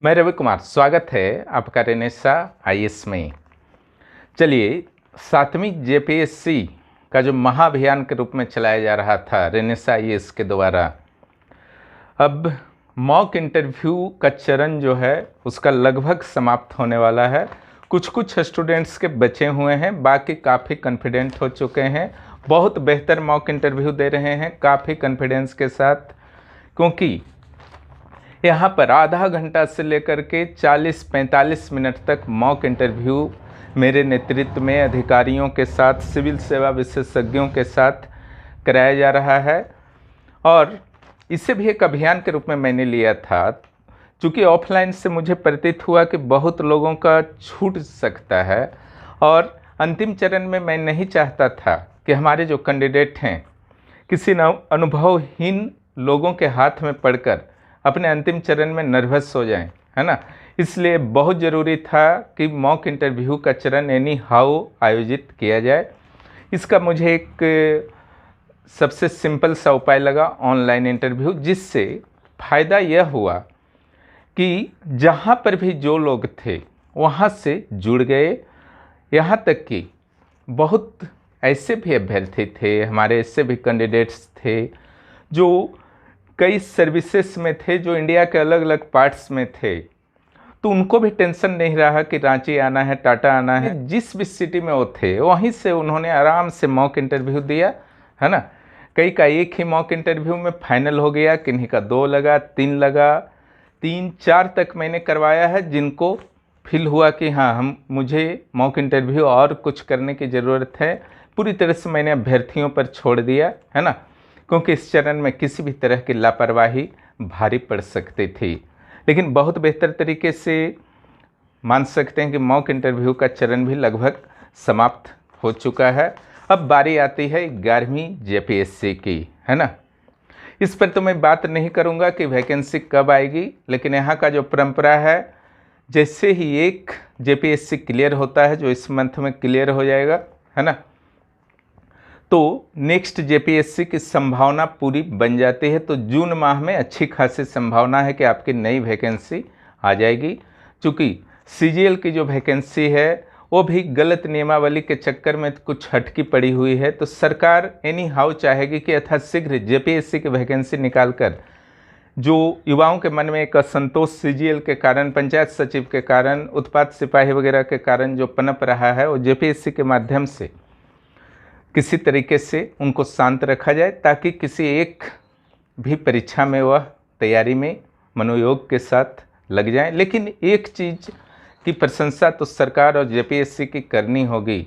मैं रवि कुमार, स्वागत है आपका रेनेसा आईएएस में। चलिए, 7वीं जेपीएससी का जो महाअभियान के रूप में चलाया जा रहा था रेनेसा आईएएस के द्वारा, अब मॉक इंटरव्यू का चरण जो है उसका लगभग समाप्त होने वाला है। कुछ स्टूडेंट्स के बचे हुए हैं, बाकी काफ़ी कॉन्फिडेंट हो चुके हैं, बहुत बेहतर मॉक इंटरव्यू दे रहे हैं काफ़ी कॉन्फिडेंस के साथ, क्योंकि यहाँ पर आधा घंटा से लेकर के 40-45 मिनट तक मॉक इंटरव्यू मेरे नेतृत्व में अधिकारियों के साथ, सिविल सेवा विशेषज्ञों के साथ कराया जा रहा है। और इसे भी एक अभियान के रूप में मैंने लिया था, चूँकि ऑफलाइन से मुझे प्रतीत हुआ कि बहुत लोगों का छूट सकता है, और अंतिम चरण में मैं नहीं चाहता था कि हमारे जो कैंडिडेट हैं किसी अनुभवहीन लोगों के हाथ में पड़कर अपने अंतिम चरण में नर्वस हो जाएं, है ना। इसलिए बहुत ज़रूरी था कि मॉक इंटरव्यू का चरण एनी हाउ आयोजित किया जाए। इसका मुझे एक सबसे सिंपल सा उपाय लगा, ऑनलाइन इंटरव्यू, जिससे फ़ायदा यह हुआ कि जहाँ पर भी जो लोग थे वहाँ से जुड़ गए। यहाँ तक कि बहुत ऐसे भी अभ्यर्थी थे, हमारे ऐसे भी कैंडिडेट्स थे जो कई सर्विसेज में थे, जो इंडिया के अलग अलग पार्ट्स में थे, तो उनको भी टेंशन नहीं रहा कि रांची आना है, टाटा आना है। जिस भी सिटी में वो थे वहीं से उन्होंने आराम से मॉक इंटरव्यू दिया, है ना। कई का एक ही मॉक इंटरव्यू में फाइनल हो गया, किन्हीं का 2 लगा, 3 लगा, 3-4 तक मैंने करवाया है। जिनको फील हुआ कि हाँ मुझे मॉक इंटरव्यू और कुछ करने की ज़रूरत है, पूरी तरह से मैंने अभ्यर्थियों पर छोड़ दिया, है ना, क्योंकि इस चरण में किसी भी तरह की लापरवाही भारी पड़ सकती थी। लेकिन बहुत बेहतर तरीके से मान सकते हैं कि मॉक इंटरव्यू का चरण भी लगभग समाप्त हो चुका है। अब बारी आती है 11वीं जेपीएससी की, है ना। इस पर तो मैं बात नहीं करूंगा कि वैकेंसी कब आएगी, लेकिन यहाँ का जो परंपरा है, जैसे ही एक जेपीएससी क्लियर होता है, जो इस मंथ में क्लियर हो जाएगा, है ना, तो नेक्स्ट जेपीएससी की संभावना पूरी बन जाती है। तो जून माह में अच्छी खासी संभावना है कि आपकी नई वैकेंसी आ जाएगी। चूँकि सीजीएल की जो वैकेंसी है वो भी गलत नियमावली के चक्कर में कुछ हटकी पड़ी हुई है, तो सरकार एनी हाउ चाहेगी कि यथाशीघ्र जेपीएससी की वैकेंसी निकालकर जो युवाओं के मन में एक असंतोष सीजीएल के कारण, पंचायत सचिव के कारण, उत्पाद सिपाही वगैरह के कारण जो पनप रहा है, वो जेपीएससी के माध्यम से किसी तरीके से उनको शांत रखा जाए, ताकि किसी एक भी परीक्षा में वह तैयारी में मनोयोग के साथ लग जाएं। लेकिन एक चीज़ की प्रशंसा तो सरकार और जेपीएससी की करनी होगी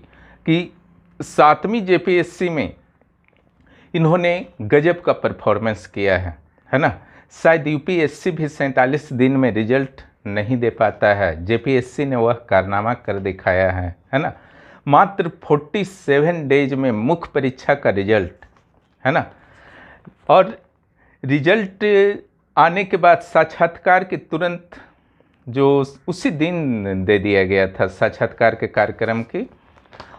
कि 7वीं जेपीएससी में इन्होंने गजब का परफॉर्मेंस किया है ना। शायद यूपीएससी भी 47 दिन में रिजल्ट नहीं दे पाता है, जेपीएससी ने वह कारनामा कर दिखाया है ना। मात्र 47 डेज में मुख्य परीक्षा का रिजल्ट, है ना, और रिजल्ट आने के बाद साक्षात्कार की तुरंत जो उसी दिन दे दिया गया था साक्षात्कार के कार्यक्रम की,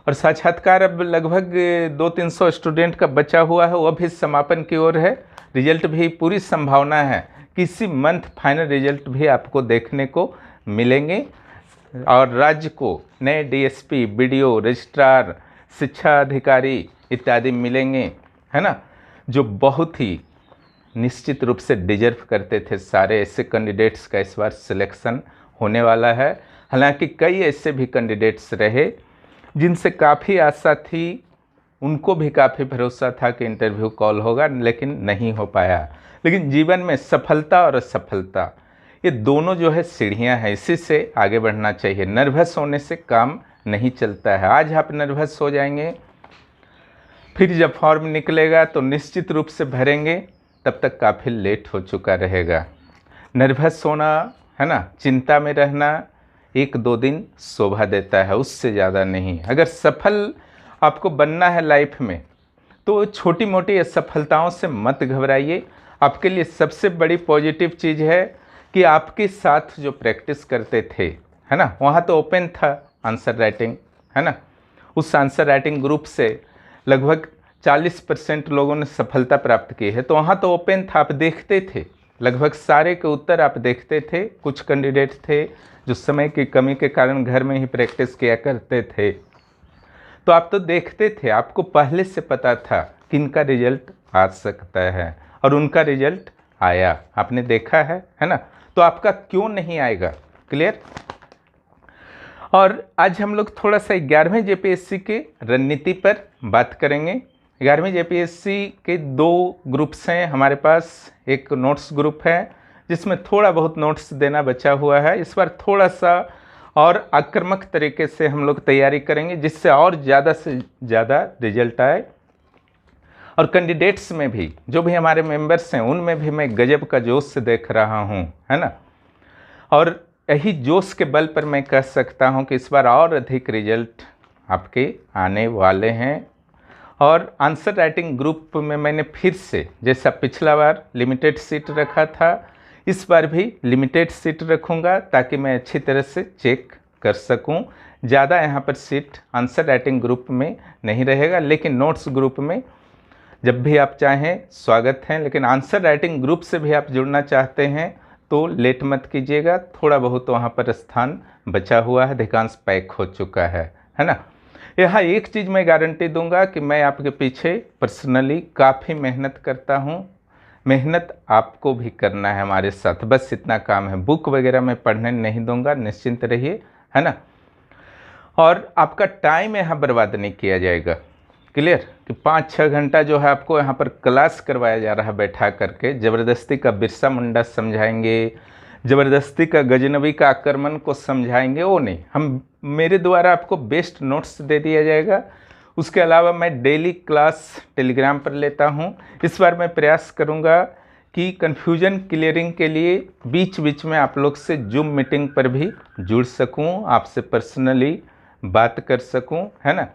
और साक्षात्कार अब लगभग 200-300 स्टूडेंट का बचा हुआ है, वह भी समापन की ओर है। रिजल्ट भी पूरी संभावना है कि इसी मंथ फाइनल रिजल्ट भी आपको देखने को मिलेंगे, और राज्य को नए डीएसपी, बीडीओ, रजिस्ट्रार, शिक्षा अधिकारी इत्यादि मिलेंगे, है ना, जो बहुत ही निश्चित रूप से डिजर्व करते थे। सारे ऐसे कैंडिडेट्स का इस बार सिलेक्शन होने वाला है। हालांकि कई ऐसे भी कैंडिडेट्स रहे जिनसे काफ़ी आशा थी, उनको भी काफ़ी भरोसा था कि इंटरव्यू कॉल होगा, लेकिन नहीं हो पाया। लेकिन जीवन में सफलता और असफलता, ये दोनों जो है सीढ़ियां हैं, इसी से आगे बढ़ना चाहिए। नर्वस होने से काम नहीं चलता है। आज आप नर्वस हो जाएंगे, फिर जब फॉर्म निकलेगा तो निश्चित रूप से भरेंगे, तब तक काफ़ी लेट हो चुका रहेगा। नर्वस होना, है ना, चिंता में रहना 1-2 दिन शोभा देता है, उससे ज़्यादा नहीं। अगर सफल आपको बनना है लाइफ में, तो छोटी मोटी असफलताओं से मत घबराइए। आपके लिए सबसे बड़ी पॉजिटिव चीज़ है कि आपके साथ जो प्रैक्टिस करते थे, है ना, वहाँ तो ओपन था आंसर राइटिंग, है ना, उस आंसर राइटिंग ग्रुप से लगभग 40% लोगों ने सफलता प्राप्त की है, तो वहाँ तो ओपन था, आप देखते थे, लगभग सारे के उत्तर आप देखते थे। कुछ कैंडिडेट थे जो समय की कमी के कारण घर में ही प्रैक्टिस किया करते थे, तो आप तो देखते थे, आपको पहले से पता था कि इनका रिजल्ट आ सकता है, और उनका रिजल्ट आया, आपने देखा है ना। तो आपका क्यों नहीं आएगा? क्लियर। और आज हम लोग थोड़ा सा 11वें जेपीएससी के रणनीति पर बात करेंगे। 11वें जेपीएससी के 2 ग्रुप्स हैं हमारे पास। एक नोट्स ग्रुप है जिसमें थोड़ा बहुत नोट्स देना बचा हुआ है। इस बार थोड़ा सा और आक्रामक तरीके से हम लोग तैयारी करेंगे, जिससे और ज़्यादा से ज़्यादा रिजल्ट आए। और कैंडिडेट्स में भी, जो भी हमारे मेंबर्स हैं, उनमें भी मैं गजब का जोश देख रहा हूँ, है ना। और यही जोश के बल पर मैं कह सकता हूँ कि इस बार और अधिक रिजल्ट आपके आने वाले हैं। और आंसर राइटिंग ग्रुप में मैंने फिर से, जैसा पिछला बार लिमिटेड सीट रखा था, इस बार भी लिमिटेड सीट रखूँगा ताकि मैं अच्छी तरह से चेक कर सकूँ। ज़्यादा यहाँ पर सीट आंसर राइटिंग ग्रुप में नहीं रहेगा, लेकिन नोट्स ग्रुप में जब भी आप चाहें स्वागत है। लेकिन आंसर राइटिंग ग्रुप से भी आप जुड़ना चाहते हैं तो लेट मत कीजिएगा, थोड़ा बहुत वहाँ पर स्थान बचा हुआ है, अधिकांश पैक हो चुका है ना। यहाँ एक चीज़ मैं गारंटी दूंगा कि मैं आपके पीछे पर्सनली काफ़ी मेहनत करता हूँ। मेहनत आपको भी करना है हमारे साथ, बस इतना काम है। बुक वगैरह मैं पढ़ने नहीं दूंगा, निश्चिंत रहिए, है ना। और आपका टाइम यहाँ बर्बाद नहीं किया जाएगा। क्लियर कि 5-6 घंटा जो है आपको यहाँ पर क्लास करवाया जा रहा है बैठा करके, ज़बरदस्ती का बिरसा मुंडा समझाएंगे, ज़बरदस्ती का गजनबी का आक्रमण को समझाएंगे, वो नहीं। हम मेरे द्वारा आपको बेस्ट नोट्स दे दिया जाएगा। उसके अलावा मैं डेली क्लास टेलीग्राम पर लेता हूँ। इस बार मैं प्रयास करूँगा कि कन्फ्यूजन क्लियरिंग के लिए बीच बीच में आप लोग से जूम मीटिंग पर भी जुड़ सकूँ, आपसे पर्सनली बात कर सकूँ, है ना।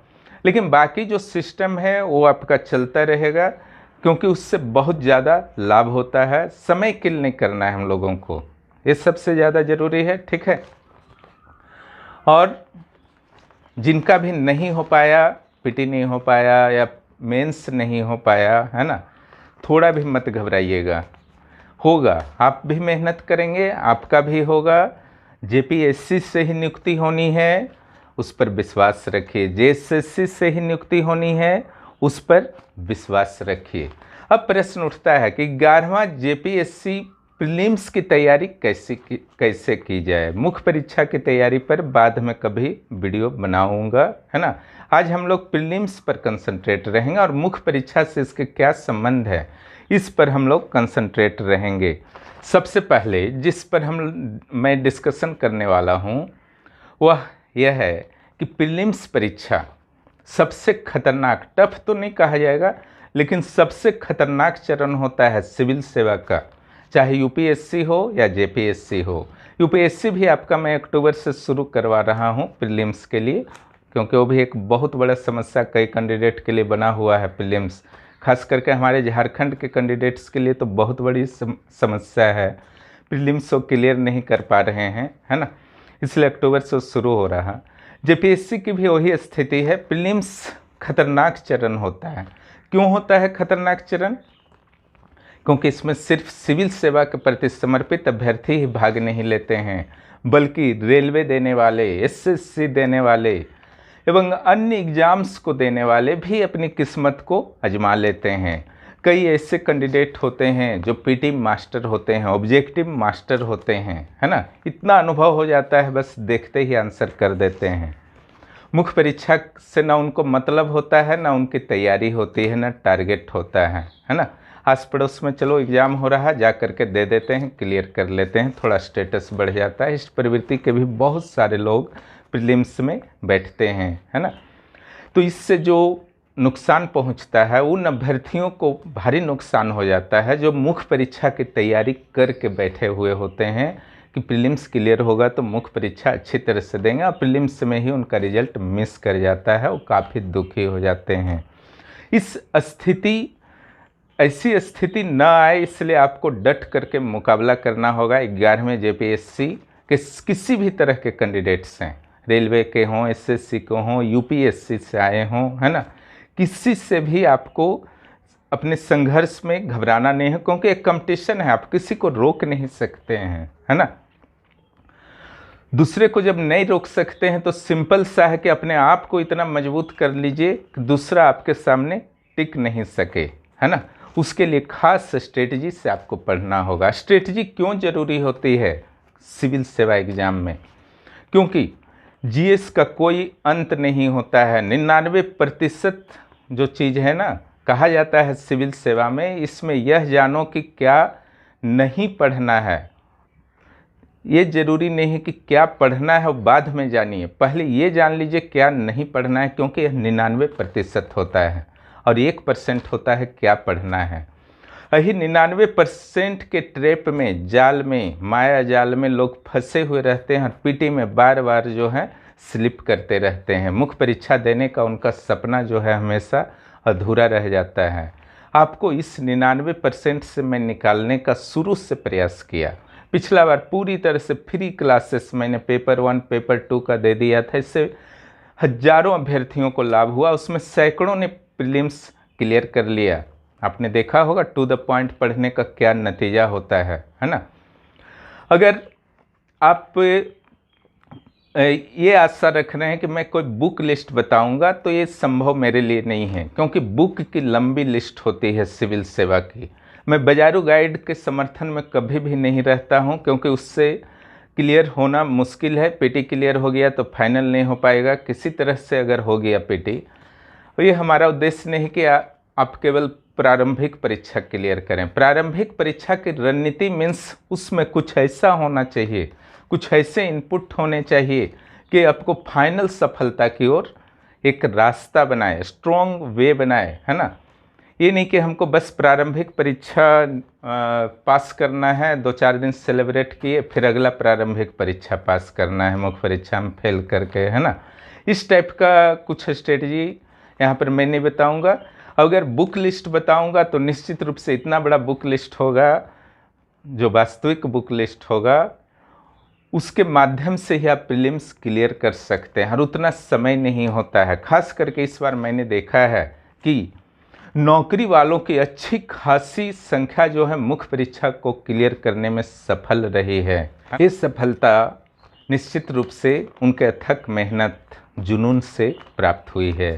लेकिन बाकी जो सिस्टम है वो आपका चलता रहेगा, क्योंकि उससे बहुत ज़्यादा लाभ होता है। समय किल नहीं करना है हम लोगों को, ये सबसे ज़्यादा ज़रूरी है, ठीक है। और जिनका भी नहीं हो पाया, पीटी नहीं हो पाया या मेंस नहीं हो पाया, है ना, थोड़ा भी मत घबराइएगा, होगा। आप भी मेहनत करेंगे, आपका भी होगा। जेपीएससी से ही नियुक्ति होनी है, उस पर विश्वास रखिए। जेएसएससी से ही नियुक्ति होनी है, उस पर विश्वास रखिए। अब प्रश्न उठता है कि 11वां जेपीएससी प्रीलिम्स की तैयारी कैसे की जाए। मुख्य परीक्षा की तैयारी पर बाद में कभी वीडियो बनाऊंगा, है ना। आज हम लोग प्रीलिम्स पर कंसंट्रेट रहेंगे और मुख्य परीक्षा से इसके क्या संबंध है, इस पर हम लोग कंसंट्रेट रहेंगे। सबसे पहले जिस पर मैं डिस्कशन करने वाला हूँ वह यह है कि प्रीलिम्स परीक्षा सबसे खतरनाक, टफ तो नहीं कहा जाएगा, लेकिन सबसे खतरनाक चरण होता है सिविल सेवा का, चाहे यूपीएससी हो या जेपीएससी हो। यूपीएससी भी आपका मैं अक्टूबर से शुरू करवा रहा हूँ प्रीलिम्स के लिए, क्योंकि वो भी एक बहुत बड़ा समस्या कई कैंडिडेट के लिए बना हुआ है प्रीलिम्स। खास करके हमारे झारखंड के कैंडिडेट्स के लिए तो बहुत बड़ी समस्या है, प्रीलिम्स वो क्लियर नहीं कर पा रहे हैं, है ना। इसलिए अक्टूबर से शुरू हो रहा। जेपीएससी की भी वही स्थिति है, प्रीलिम्स खतरनाक चरण होता है। क्यों होता है खतरनाक चरण? क्योंकि इसमें सिर्फ सिविल सेवा के प्रति समर्पित अभ्यर्थी ही भाग नहीं लेते हैं, बल्कि रेलवे देने वाले, एसएससी देने वाले एवं अन्य एग्जाम्स को देने वाले भी अपनी किस्मत को आजमा लेते हैं। कई ऐसे कैंडिडेट होते हैं जो पीटी मास्टर होते हैं, ऑब्जेक्टिव मास्टर होते हैं, है ना। इतना अनुभव हो जाता है, बस देखते ही आंसर कर देते हैं। मुख्य परीक्षा से ना उनको मतलब होता है, ना उनकी तैयारी होती है, ना टारगेट होता है ना। आस पड़ोस में चलो एग्ज़ाम हो रहा है, जा करके दे देते हैं, क्लियर कर लेते हैं, थोड़ा स्टेटस बढ़ जाता है। इस प्रवृत्ति के भी बहुत सारे लोग प्रीलिम्स में बैठते हैं, है ना। तो इससे जो नुकसान पहुंचता है, उन अभ्यर्थियों को भारी नुकसान हो जाता है जो मुख्य परीक्षा की तैयारी करके बैठे हुए होते हैं कि प्रीलिम्स क्लियर होगा तो मुख्य परीक्षा अच्छी तरह से देंगे, और प्रीलिम्स में ही उनका रिजल्ट मिस कर जाता है, वो काफ़ी दुखी हो जाते हैं। ऐसी स्थिति न आए, इसलिए आपको डट करके मुकाबला करना होगा। 11वें जेपीएससी के किसी भी तरह के कैंडिडेट्स हैं, रेलवे के हों, एसएससी के हों, यूपीएससी से आए हों, है ना, किसी से भी आपको अपने संघर्ष में घबराना नहीं है, क्योंकि एक कंपटीशन है, आप किसी को रोक नहीं सकते हैं, है ना। दूसरे को जब नहीं रोक सकते हैं तो सिंपल सा है कि अपने आप को इतना मजबूत कर लीजिए कि दूसरा आपके सामने टिक नहीं सके, है ना। उसके लिए खास स्ट्रेटजी से आपको पढ़ना होगा। स्ट्रेटजी क्यों ज़रूरी होती है सिविल सेवा एग्ज़ाम में? क्योंकि जीएस का कोई अंत नहीं होता है। 99% जो चीज़ है ना, कहा जाता है सिविल सेवा में, इसमें यह जानो कि क्या नहीं पढ़ना है। ये ज़रूरी नहीं है कि क्या पढ़ना है वो बाद में जानिए, पहले ये जान लीजिए क्या नहीं पढ़ना है, क्योंकि यह 99% होता है और 1% होता है क्या पढ़ना है। यही 99% के ट्रैप में, जाल में, माया जाल में लोग फंसे हुए रहते हैं और पीटी में बार बार जो है स्लिप करते रहते हैं। मुख्य परीक्षा देने का उनका सपना जो है हमेशा अधूरा रह जाता है। आपको इस 99% से मैं निकालने का शुरू से प्रयास किया। पिछला बार पूरी तरह से फ्री क्लासेस मैंने पेपर 1 पेपर 2 का दे दिया था। इससे हजारों अभ्यर्थियों को लाभ हुआ, उसमें सैकड़ों ने प्रीलिम्स क्लियर कर लिया। आपने देखा होगा टू द पॉइंट पढ़ने का क्या नतीजा होता है ना। अगर आप ये आशा रख रहे हैं कि मैं कोई बुक लिस्ट बताऊंगा, तो ये संभव मेरे लिए नहीं है, क्योंकि बुक की लंबी लिस्ट होती है सिविल सेवा की। मैं बाजारू गाइड के समर्थन में कभी भी नहीं रहता हूं, क्योंकि उससे क्लियर होना मुश्किल है। पीटी क्लियर हो गया तो फाइनल नहीं हो पाएगा। किसी तरह से अगर हो गया पीटी, तो ये हमारा उद्देश्य नहीं कि आप केवल प्रारंभिक परीक्षा क्लियर करें। प्रारंभिक परीक्षा की रणनीति मीन्स उसमें कुछ ऐसा होना चाहिए, कुछ ऐसे इनपुट होने चाहिए कि आपको फाइनल सफलता की ओर एक रास्ता बनाए, स्ट्रॉन्ग वे बनाए, है ना। ये नहीं कि हमको बस प्रारंभिक परीक्षा पास करना है, 2-4 दिन सेलिब्रेट किए, फिर अगला प्रारंभिक परीक्षा पास करना है मुख्य परीक्षा में फेल करके, है ना। इस टाइप का कुछ स्ट्रेटजी यहाँ पर मैं नहीं बताऊँगा। अगर बुक लिस्ट बताऊँगा तो निश्चित रूप से इतना बड़ा बुक लिस्ट होगा, जो वास्तविक बुक लिस्ट होगा उसके माध्यम से ही आप प्रीलिम्स क्लियर कर सकते हैं, और उतना समय नहीं होता है। खास करके इस बार मैंने देखा है कि नौकरी वालों की अच्छी खासी संख्या जो है मुख्य परीक्षा को क्लियर करने में सफल रही है। ये सफलता निश्चित रूप से उनके अथक मेहनत, जुनून से प्राप्त हुई है।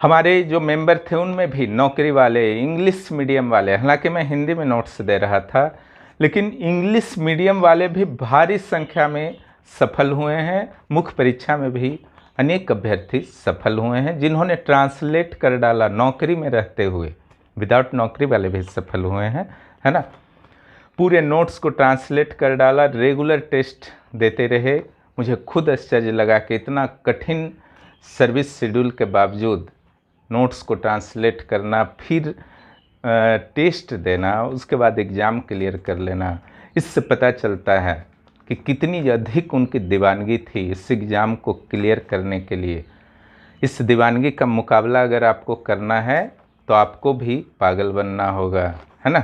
हमारे जो मेंबर थे उनमें भी नौकरी वाले, इंग्लिश मीडियम वाले, हालांकि मैं हिंदी में नोट्स दे रहा था, लेकिन इंग्लिश मीडियम वाले भी भारी संख्या में सफल हुए हैं। मुख्य परीक्षा में भी अनेक अभ्यर्थी सफल हुए हैं, जिन्होंने ट्रांसलेट कर डाला नौकरी में रहते हुए। विदाउट नौकरी वाले भी सफल हुए हैं, है ना। पूरे नोट्स को ट्रांसलेट कर डाला, रेगुलर टेस्ट देते रहे। मुझे खुद आश्चर्य लगा कि इतना कठिन सर्विस शेड्यूल के बावजूद नोट्स को ट्रांसलेट करना, फिर टेस्ट देना, उसके बाद एग्ज़ाम क्लियर कर लेना। इससे पता चलता है कि कितनी अधिक उनकी दीवानगी थी इस एग्ज़ाम को क्लियर करने के लिए। इस दीवानगी का मुकाबला अगर आपको करना है तो आपको भी पागल बनना होगा, है ना।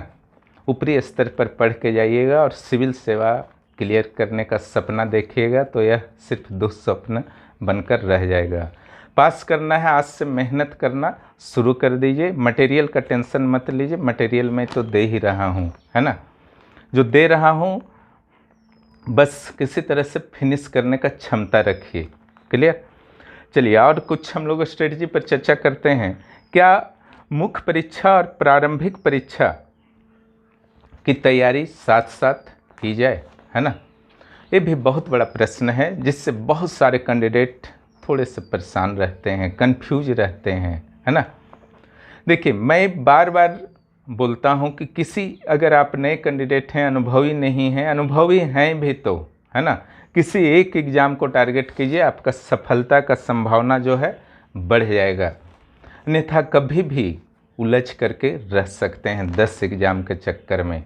ऊपरी स्तर पर पढ़ के जाइएगा और सिविल सेवा क्लियर करने का सपना देखिएगा तो यह सिर्फ दुस्वप्न बनकर रह जाएगा। पास करना है, आज से मेहनत करना शुरू कर दीजिए। मटेरियल का टेंशन मत लीजिए, मटेरियल मैं तो दे ही रहा हूँ, है ना। जो दे रहा हूँ बस किसी तरह से फिनिश करने का क्षमता रखिए। क्लियर। चलिए और कुछ हम लोग स्ट्रेटजी पर चर्चा करते हैं। क्या मुख्य परीक्षा और प्रारंभिक परीक्षा की तैयारी साथ साथ की जाए, है ना। ये भी बहुत बड़ा प्रश्न है, जिससे बहुत सारे कैंडिडेट थोड़े से परेशान रहते हैं, कंफ्यूज रहते हैं, है ना। देखिए मैं बार बार बोलता हूं कि किसी, अगर आप नए कैंडिडेट हैं, अनुभवी नहीं हैं, अनुभवी हैं भी तो, है ना, किसी एक एग्ज़ाम को टारगेट कीजिए, आपका सफलता का संभावना जो है बढ़ जाएगा। अन्यथा कभी भी उलझ करके रह सकते हैं 10 एग्ज़ाम के चक्कर में।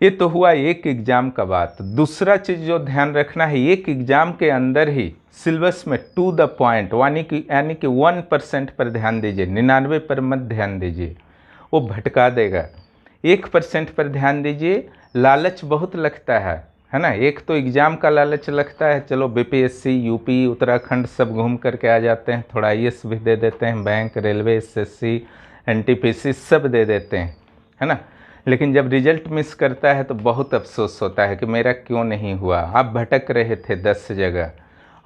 ये तो हुआ एक एग्ज़ाम का बात। दूसरा चीज़ जो ध्यान रखना है, एक एग्ज़ाम के अंदर ही सिलेबस में टू द पॉइंट यानी कि 1% पर ध्यान दीजिए, 99 पर मत ध्यान दीजिए, वो भटका देगा। 1% पर ध्यान दीजिए। लालच बहुत लगता है ना। एक तो एग्ज़ाम का लालच लगता है, चलो बीपीएससी, यूपी, उत्तराखंड सब घूम करके आ जाते हैं, थोड़ा आईएएस भी दे देते हैं, बैंक, रेलवे, एसएससी, एनटीपीसी सब दे देते हैं, है ना। लेकिन जब रिजल्ट मिस करता है तो बहुत अफसोस होता है कि मेरा क्यों नहीं हुआ। आप भटक रहे थे 10 जगह,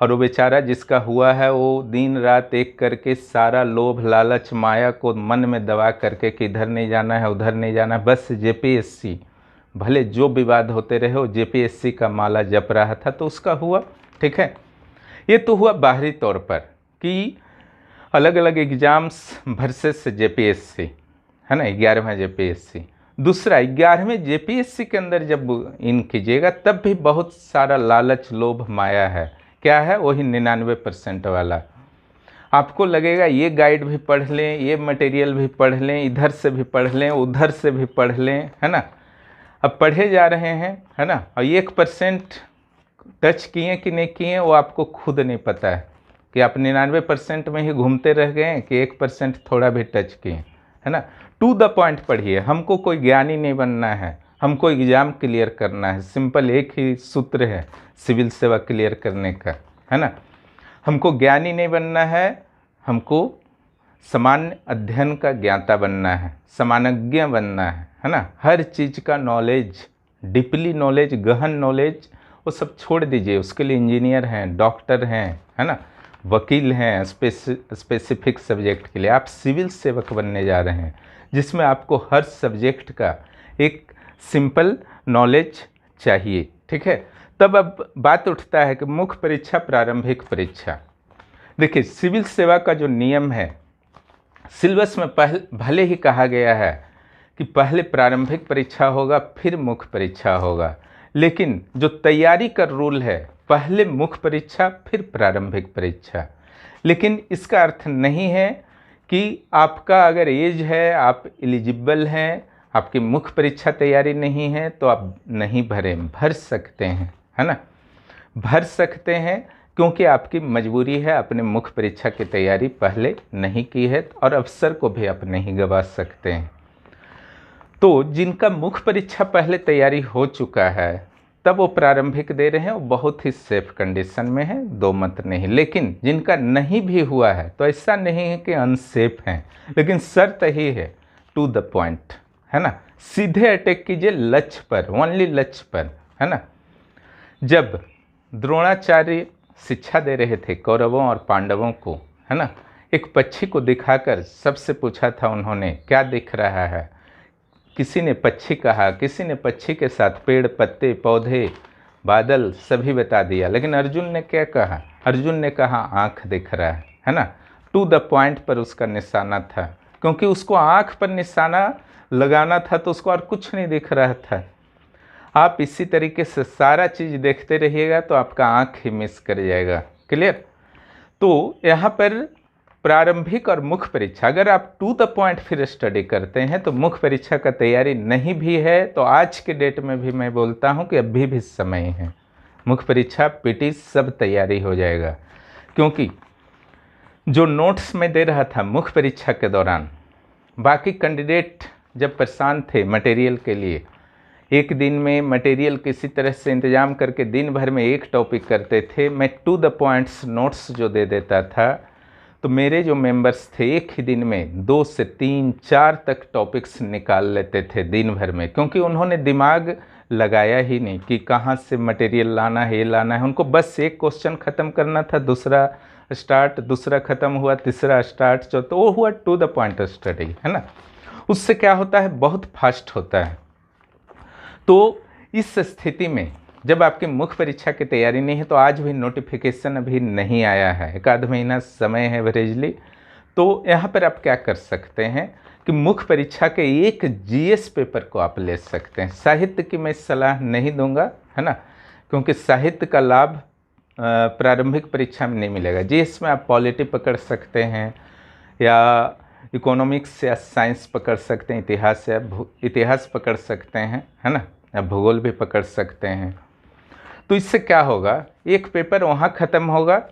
और वो बेचारा जिसका हुआ है वो दिन रात एक करके सारा लोभ लालच माया को मन में दबा करके कि इधर नहीं जाना है उधर नहीं जाना है, बस जेपीएससी, भले जो विवाद होते रहे वो जेपीएससी का माला जप रहा था तो उसका हुआ। ठीक है, ये तो हुआ बाहरी तौर पर कि अलग अलग एग्जाम्स वर्सेस जेपीएससी, है ना, 11वां जेपीएससी। दूसरा 11वें जेपीएससी के अंदर जब इन कीजिएगा तब भी बहुत सारा लालच लोभ माया है। क्या है? वही 99% वाला। आपको लगेगा ये गाइड भी पढ़ लें, ये मटेरियल भी पढ़ लें, इधर से भी पढ़ लें, उधर से भी पढ़ लें, है ना। अब पढ़े जा रहे हैं, है ना, और 1% टच किए कि नहीं किए वो आपको खुद नहीं पता है कि आप 99% में ही घूमते रह गए कि 1% थोड़ा भी टच किए, है ना। टू द पॉइंट पढ़िए। हमको कोई ज्ञानी नहीं बनना है, हमको एग्ज़ाम क्लियर करना है। सिंपल एक ही सूत्र है सिविल सेवा क्लियर करने का, है ना। हमको ज्ञानी नहीं बनना है, हमको सामान्य अध्ययन का ज्ञाता बनना है, समानज्ञ बनना है ना। हर चीज़ का नॉलेज, डीपली नॉलेज, गहन नॉलेज वो सब छोड़ दीजिए। उसके लिए इंजीनियर हैं, डॉक्टर हैं, है ना, वकील हैं, स्पेसिफिक सब्जेक्ट के लिए। आप सिविल सेवक बनने जा रहे हैं जिसमें आपको हर सब्जेक्ट का एक सिंपल नॉलेज चाहिए। ठीक है, तब अब बात उठता है कि मुख्य परीक्षा, प्रारंभिक परीक्षा। देखिए सिविल सेवा का जो नियम है, सिलेबस में भले ही कहा गया है कि पहले प्रारंभिक परीक्षा होगा फिर मुख्य परीक्षा होगा, लेकिन जो तैयारी का रूल है पहले मुख्य परीक्षा फिर प्रारंभिक परीक्षा। लेकिन इसका अर्थ नहीं है कि आपका अगर एज है, आप एलिजिबल हैं, आपकी मुख्य परीक्षा तैयारी नहीं है तो आप नहीं भर सकते हैं, है ना, भर सकते हैं, क्योंकि आपकी मजबूरी है, अपने मुख्य परीक्षा की तैयारी पहले नहीं की है और अवसर को भी आप नहीं गंवा सकते हैं। तो जिनका मुख्य परीक्षा पहले तैयारी हो चुका है तब वो प्रारंभिक दे रहे हैं, वो बहुत ही सेफ कंडीशन में है, दो मत नहीं। लेकिन जिनका नहीं भी हुआ है तो ऐसा नहीं है कि अनसेफ हैं, लेकिन शर्त ही है टू द पॉइंट, है ना, सीधे अटैक कीजिए लक्ष्य पर, ओनली लक्ष्य पर, है ना। जब द्रोणाचार्य शिक्षा दे रहे थे कौरवों और पांडवों को, है ना, एक पक्षी को दिखाकर सबसे पूछा था उन्होंने क्या दिख रहा है। किसी ने पक्षी कहा, किसी ने पक्षी के साथ पेड़, पत्ते, पौधे, बादल सभी बता दिया, लेकिन अर्जुन ने क्या कहा? अर्जुन ने कहा आँख दिख रहा है ना। टू द पॉइंट पर उसका निशाना था, क्योंकि उसको आँख पर निशाना लगाना था तो उसको और कुछ नहीं दिख रहा था। आप इसी तरीके से सारा चीज़ देखते रहिएगा तो आपका आँख ही मिस कर जाएगा। क्लियर? तो यहाँ पर प्रारंभिक और मुख्य परीक्षा, अगर आप टू द पॉइंट फिर स्टडी करते हैं तो मुख्य परीक्षा का तैयारी नहीं भी है तो आज के डेट में भी मैं बोलता हूँ कि अभी भी समय है। मुख्य परीक्षा, पीटी सब तैयारी हो जाएगा, क्योंकि जो नोट्स में दे रहा था मुख्य परीक्षा के दौरान, बाकी कैंडिडेट जब परेशान थे मटेरियल के लिए, एक दिन में मटेरियल किसी तरह से इंतजाम करके दिन भर में एक टॉपिक करते थे, मैं टू द पॉइंट्स नोट्स जो दे देता था तो मेरे जो मेंबर्स थे एक ही दिन में 2 से 3, 4 तक टॉपिक्स निकाल लेते थे दिन भर में, क्योंकि उन्होंने दिमाग लगाया ही नहीं कि कहाँ से मटेरियल लाना है, ये लाना है। उनको बस एक क्वेश्चन ख़त्म करना था, दूसरा स्टार्ट, दूसरा ख़त्म हुआ, तीसरा स्टार्ट, चौथा, वो हुआ टू द पॉइंट स्टडी, है ना। उससे क्या होता है, बहुत फास्ट होता है। तो इस स्थिति में जब आपकी मुख्य परीक्षा की तैयारी नहीं है तो आज भी नोटिफिकेशन अभी नहीं आया है, एक आध महीना समय है एवरेजली, तो यहाँ पर आप क्या कर सकते हैं कि मुख्य परीक्षा के एक जीएस पेपर को आप ले सकते हैं। साहित्य की मैं सलाह नहीं दूंगा, है ना, क्योंकि साहित्य का लाभ प्रारंभिक परीक्षा में नहीं मिलेगा। जीएस में आप पॉलिटी पकड़ सकते हैं या इकोनॉमिक्स या साइंस पकड़ सकते हैं, इतिहास या इतिहास पकड़ सकते हैं, है ना, या भूगोल भी पकड़ सकते हैं। तो इससे क्या होगा, एक पेपर वहाँ ख़त्म होगा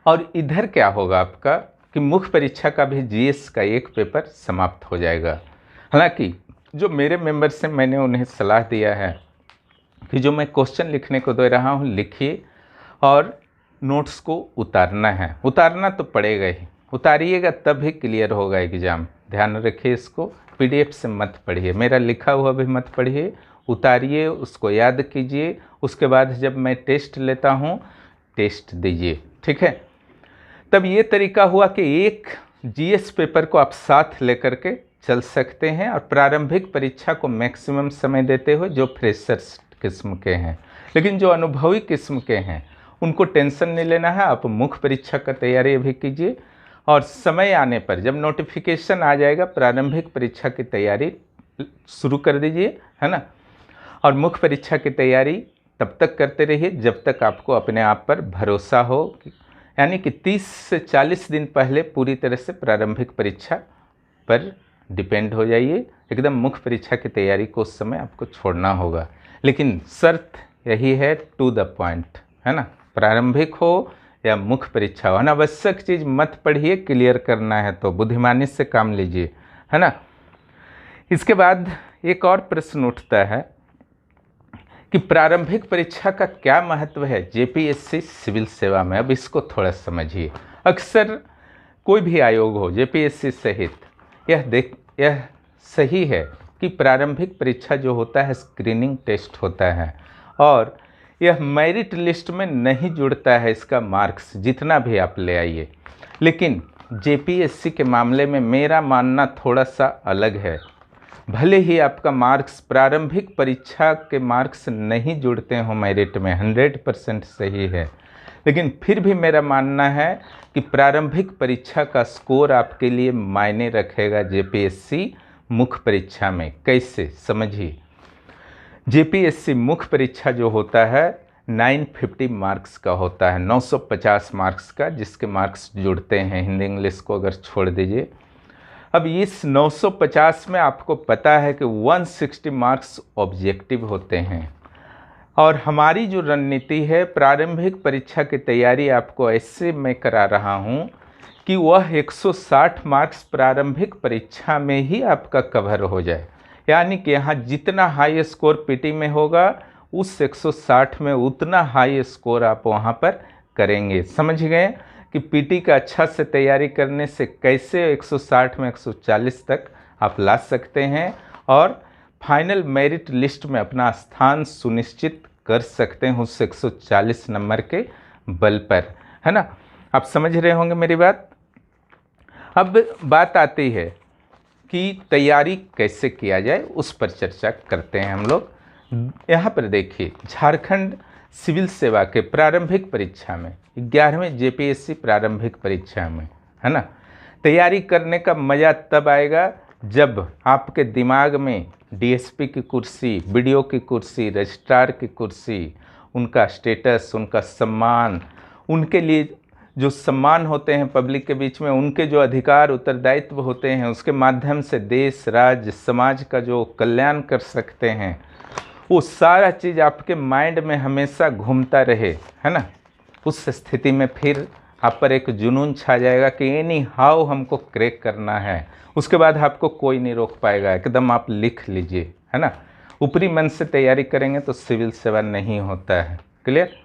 और इधर क्या होगा आपका कि मुख्य परीक्षा का भी जीएस का एक पेपर समाप्त हो जाएगा। हालांकि जो मेरे मेंबर से मैंने उन्हें सलाह दिया है कि जो मैं क्वेश्चन लिखने को दे रहा हूँ लिखिए और नोट्स को उतारना है, उतारना तो पड़ेगा ही, उतारिएगा तब ही क्लियर होगा एग्ज़ाम। ध्यान रखिए, इसको पीडीएफ से मत पढ़िए, मेरा लिखा हुआ भी मत पढ़िए, उतारिए, उसको याद कीजिए, उसके बाद जब मैं टेस्ट लेता हूँ टेस्ट दीजिए, ठीक है। तब ये तरीका हुआ कि एक जीएस पेपर को आप साथ लेकर के चल सकते हैं और प्रारंभिक परीक्षा को मैक्सिमम समय देते हुए, जो फ्रेशर्स किस्म के हैं। लेकिन जो अनुभवी किस्म के हैं उनको टेंशन नहीं लेना है, आप मुख्य परीक्षा का तैयारी अभी कीजिए और समय आने पर जब नोटिफिकेशन आ जाएगा प्रारंभिक परीक्षा की तैयारी शुरू कर दीजिए, है ना। और मुख्य परीक्षा की तैयारी तब तक करते रहिए जब तक आपको अपने आप पर भरोसा हो, यानी कि 30 से 40 दिन पहले पूरी तरह से प्रारंभिक परीक्षा पर डिपेंड हो जाइए। एकदम मुख्य परीक्षा की तैयारी को उस समय आपको छोड़ना होगा, लेकिन शर्त यही है, टू द पॉइंट, है ना। प्रारंभिक हो या मुख्य परीक्षा हो, अनावश्यक चीज़ मत पढ़िए, क्लियर करना है तो बुद्धिमानी से काम लीजिए, है ना। इसके बाद एक और प्रश्न उठता है कि प्रारंभिक परीक्षा का क्या महत्व है जेपीएससी सिविल सेवा में। अब इसको थोड़ा समझिए। अक्सर कोई भी आयोग हो जेपीएससी सहित, यह सही है कि प्रारंभिक परीक्षा जो होता है स्क्रीनिंग टेस्ट होता है और यह मेरिट लिस्ट में नहीं जुड़ता है इसका मार्क्स, जितना भी आप ले आइए। लेकिन जेपीएससी के मामले में मेरा मानना थोड़ा सा अलग है। भले ही आपका मार्क्स प्रारंभिक परीक्षा के मार्क्स नहीं जुड़ते हों मेरिट में, 100% सही है, लेकिन फिर भी मेरा मानना है कि प्रारंभिक परीक्षा का स्कोर आपके लिए मायने रखेगा जेपीएससी मुख्य परीक्षा में। कैसे, समझिए। जेपीएससी मुख्य परीक्षा जो होता है 950 मार्क्स का होता है, 950 मार्क्स का, जिसके मार्क्स जुड़ते हैं, हिंदी इंग्लिश को अगर छोड़ दीजिए। अब इस 950 में आपको पता है कि 160 मार्क्स ऑब्जेक्टिव होते हैं और हमारी जो रणनीति है प्रारंभिक परीक्षा की तैयारी आपको ऐसे मैं करा रहा हूँ कि वह 160 मार्क्स प्रारंभिक परीक्षा में ही आपका कवर हो जाए। यानी कि यहाँ जितना हाई स्कोर पीटी में होगा उस 160 में उतना हाई स्कोर आप वहाँ पर करेंगे। समझ गए कि पीटी का अच्छा से तैयारी करने से कैसे 160 में 140 तक आप ला सकते हैं और फाइनल मेरिट लिस्ट में अपना स्थान सुनिश्चित कर सकते हैं उस 140 नंबर के बल पर, है ना। आप समझ रहे होंगे मेरी बात। अब बात आती है कि तैयारी कैसे किया जाए, उस पर चर्चा करते हैं हम लोग। यहाँ पर देखिए, झारखंड सिविल सेवा के प्रारंभिक परीक्षा में 11वें जेपीएससी प्रारंभिक परीक्षा में, है ना, तैयारी करने का मज़ा तब आएगा जब आपके दिमाग में डीएसपी की कुर्सी, बीडीओ की कुर्सी, रजिस्ट्रार की कुर्सी, उनका स्टेटस, उनका सम्मान, उनके लिए जो सम्मान होते हैं पब्लिक के बीच में, उनके जो अधिकार उत्तरदायित्व होते हैं, उसके माध्यम से देश, राज्य, समाज का जो कल्याण कर सकते हैं, वो सारा चीज़ आपके माइंड में हमेशा घूमता रहे, है ना। उस स्थिति में फिर आप पर एक जुनून छा जाएगा कि एनी हाउ हमको क्रैक करना है। उसके बाद आपको कोई नहीं रोक पाएगा, एकदम आप लिख लीजिए, है ना। ऊपरी मन से तैयारी करेंगे तो सिविल सेवा नहीं होता है। क्लियर।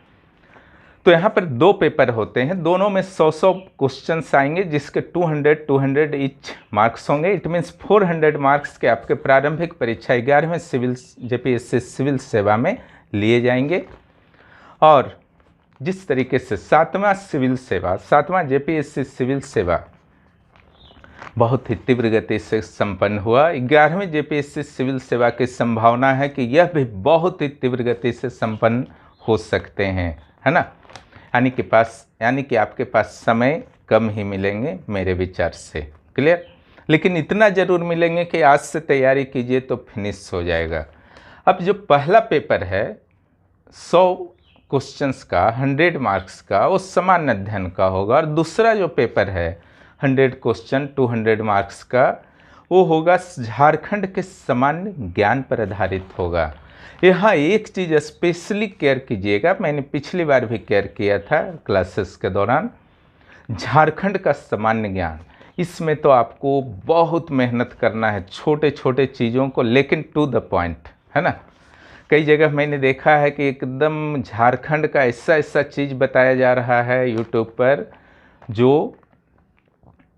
तो यहाँ पर 2 पेपर होते हैं, दोनों में 100 क्वेश्चंस आएंगे, जिसके 200 ईच मार्क्स होंगे। इट मीन्स 400 मार्क्स के आपके प्रारंभिक परीक्षा 11वें सिविल जेपीएससी सिविल सेवा में लिए जाएंगे। और जिस तरीके से 7वां जेपीएससी सिविल सेवा बहुत ही तीव्र गति से संपन्न हुआ, 11वें जेपीएससी सिविल सेवा की संभावना है कि यह भी बहुत ही तीव्र गति से संपन्न हो सकते हैं, है ना। यानी कि आपके पास समय कम ही मिलेंगे मेरे विचार से। क्लियर। लेकिन इतना ज़रूर मिलेंगे कि आज से तैयारी कीजिए तो फिनिश हो जाएगा। अब जो पहला पेपर है 100 क्वेश्चंस का, 100 मार्क्स का, वो सामान्य अध्ययन का होगा। और दूसरा जो पेपर है 100 क्वेश्चन 200 मार्क्स का, वो होगा झारखंड के सामान्य ज्ञान पर आधारित होगा। यहाँ एक चीज़ स्पेशली केयर कीजिएगा, मैंने पिछली बार भी केयर किया था क्लासेस के दौरान, झारखंड का सामान्य ज्ञान, इसमें तो आपको बहुत मेहनत करना है, छोटे छोटे चीज़ों को, लेकिन टू द पॉइंट, है ना। कई जगह मैंने देखा है कि एकदम झारखंड का ऐसा चीज़ बताया जा रहा है यूट्यूब पर जो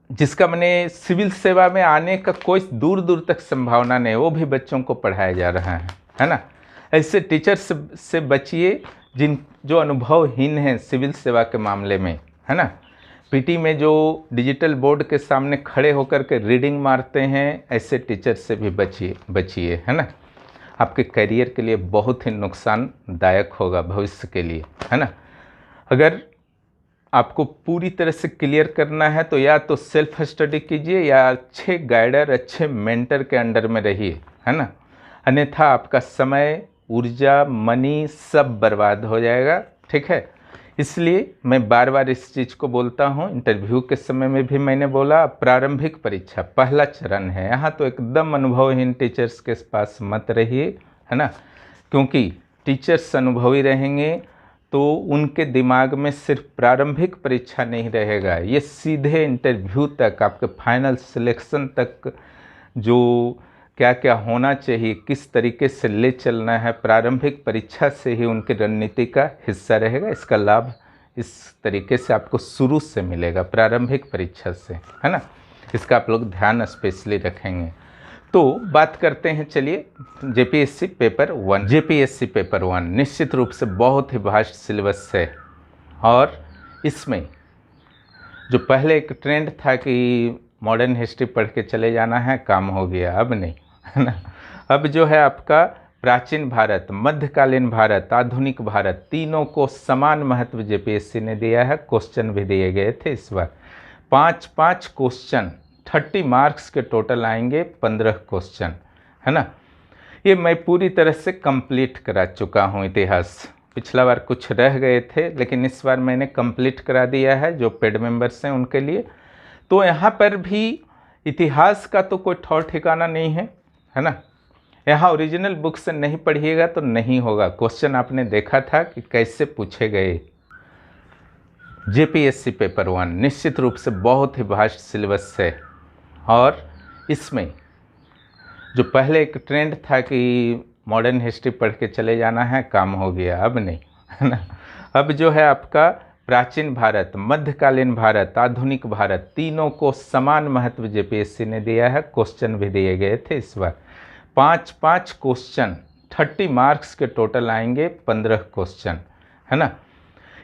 जिसका मैंने सिविल सेवा में आने का कोई दूर दूर तक संभावना नहीं, वो भी बच्चों को पढ़ाया जा रहा है ना। ऐसे टीचर्स से बचिए जो अनुभवहीन हैं सिविल सेवा के मामले में, है ना। पीटी में जो डिजिटल बोर्ड के सामने खड़े होकर के रीडिंग मारते हैं, ऐसे टीचर से भी बचिए, है ना। आपके करियर के लिए बहुत ही नुकसानदायक होगा भविष्य के लिए, है ना। अगर आपको पूरी तरह से क्लियर करना है तो या तो सेल्फ स्टडी कीजिए या अच्छे गाइडर, अच्छे मेंटर के अंडर में रहिए, है ना। अन्यथा आपका समय, ऊर्जा, मनी सब बर्बाद हो जाएगा, ठीक है। इसलिए मैं बार बार इस चीज़ को बोलता हूँ, इंटरव्यू के समय में भी मैंने बोला, प्रारंभिक परीक्षा पहला चरण है। यहाँ तो एकदम अनुभवहीन टीचर्स के पास मत रहिए, है ना, क्योंकि टीचर्स अनुभवी रहेंगे तो उनके दिमाग में सिर्फ प्रारंभिक परीक्षा नहीं रहेगा, ये सीधे इंटरव्यू तक, आपके फाइनल सिलेक्शन तक जो क्या क्या होना चाहिए, किस तरीके से ले चलना है, प्रारंभिक परीक्षा से ही उनकी रणनीति का हिस्सा रहेगा। इसका लाभ इस तरीके से आपको शुरू से मिलेगा, प्रारंभिक परीक्षा से, है ना। इसका आप लोग ध्यान स्पेशली रखेंगे। तो बात करते हैं, चलिए, जेपीएससी पेपर 1। जेपीएससी पेपर 1 निश्चित रूप से बहुत ही वास्ट सिलेबस है, और इसमें जो पहले एक ट्रेंड था कि मॉडर्न हिस्ट्री पढ़ के चले जाना है, काम हो गया, अब नहीं, है ना। अब जो है आपका प्राचीन भारत, मध्यकालीन भारत, आधुनिक भारत, तीनों को समान महत्व जेपीएससी ने दिया है। क्वेश्चन भी दिए गए थे इस बार, 5-5 क्वेश्चन, 30 मार्क्स के टोटल आएंगे, 15 क्वेश्चन, है ना। ये मैं पूरी तरह से कंप्लीट करा चुका हूँ इतिहास। पिछला बार कुछ रह गए थे, लेकिन इस बार मैंने कंप्लीट करा दिया है जो पेड मेंबर्स हैं उनके लिए। तो यहाँ पर भी इतिहास का तो कोई ठौर ठिकाना नहीं है ना। यहाँ ओरिजिनल बुक से नहीं पढ़िएगा तो नहीं होगा। क्वेश्चन आपने देखा था कि कैसे पूछे गए। जेपीएससी पेपर 1 निश्चित रूप से बहुत ही वास्ट सिलेबस है, और इसमें जो पहले एक ट्रेंड था कि मॉडर्न हिस्ट्री पढ़ के चले जाना है, काम हो गया, अब नहीं, है ना। अब जो है आपका प्राचीन भारत, मध्यकालीन भारत, आधुनिक भारत, तीनों को समान महत्व जेपीएससी ने दिया है। क्वेश्चन भी दिए गए थे इस बार, 5-5 क्वेश्चन, 30 मार्क्स के टोटल आएंगे, 15 क्वेश्चन, है ना।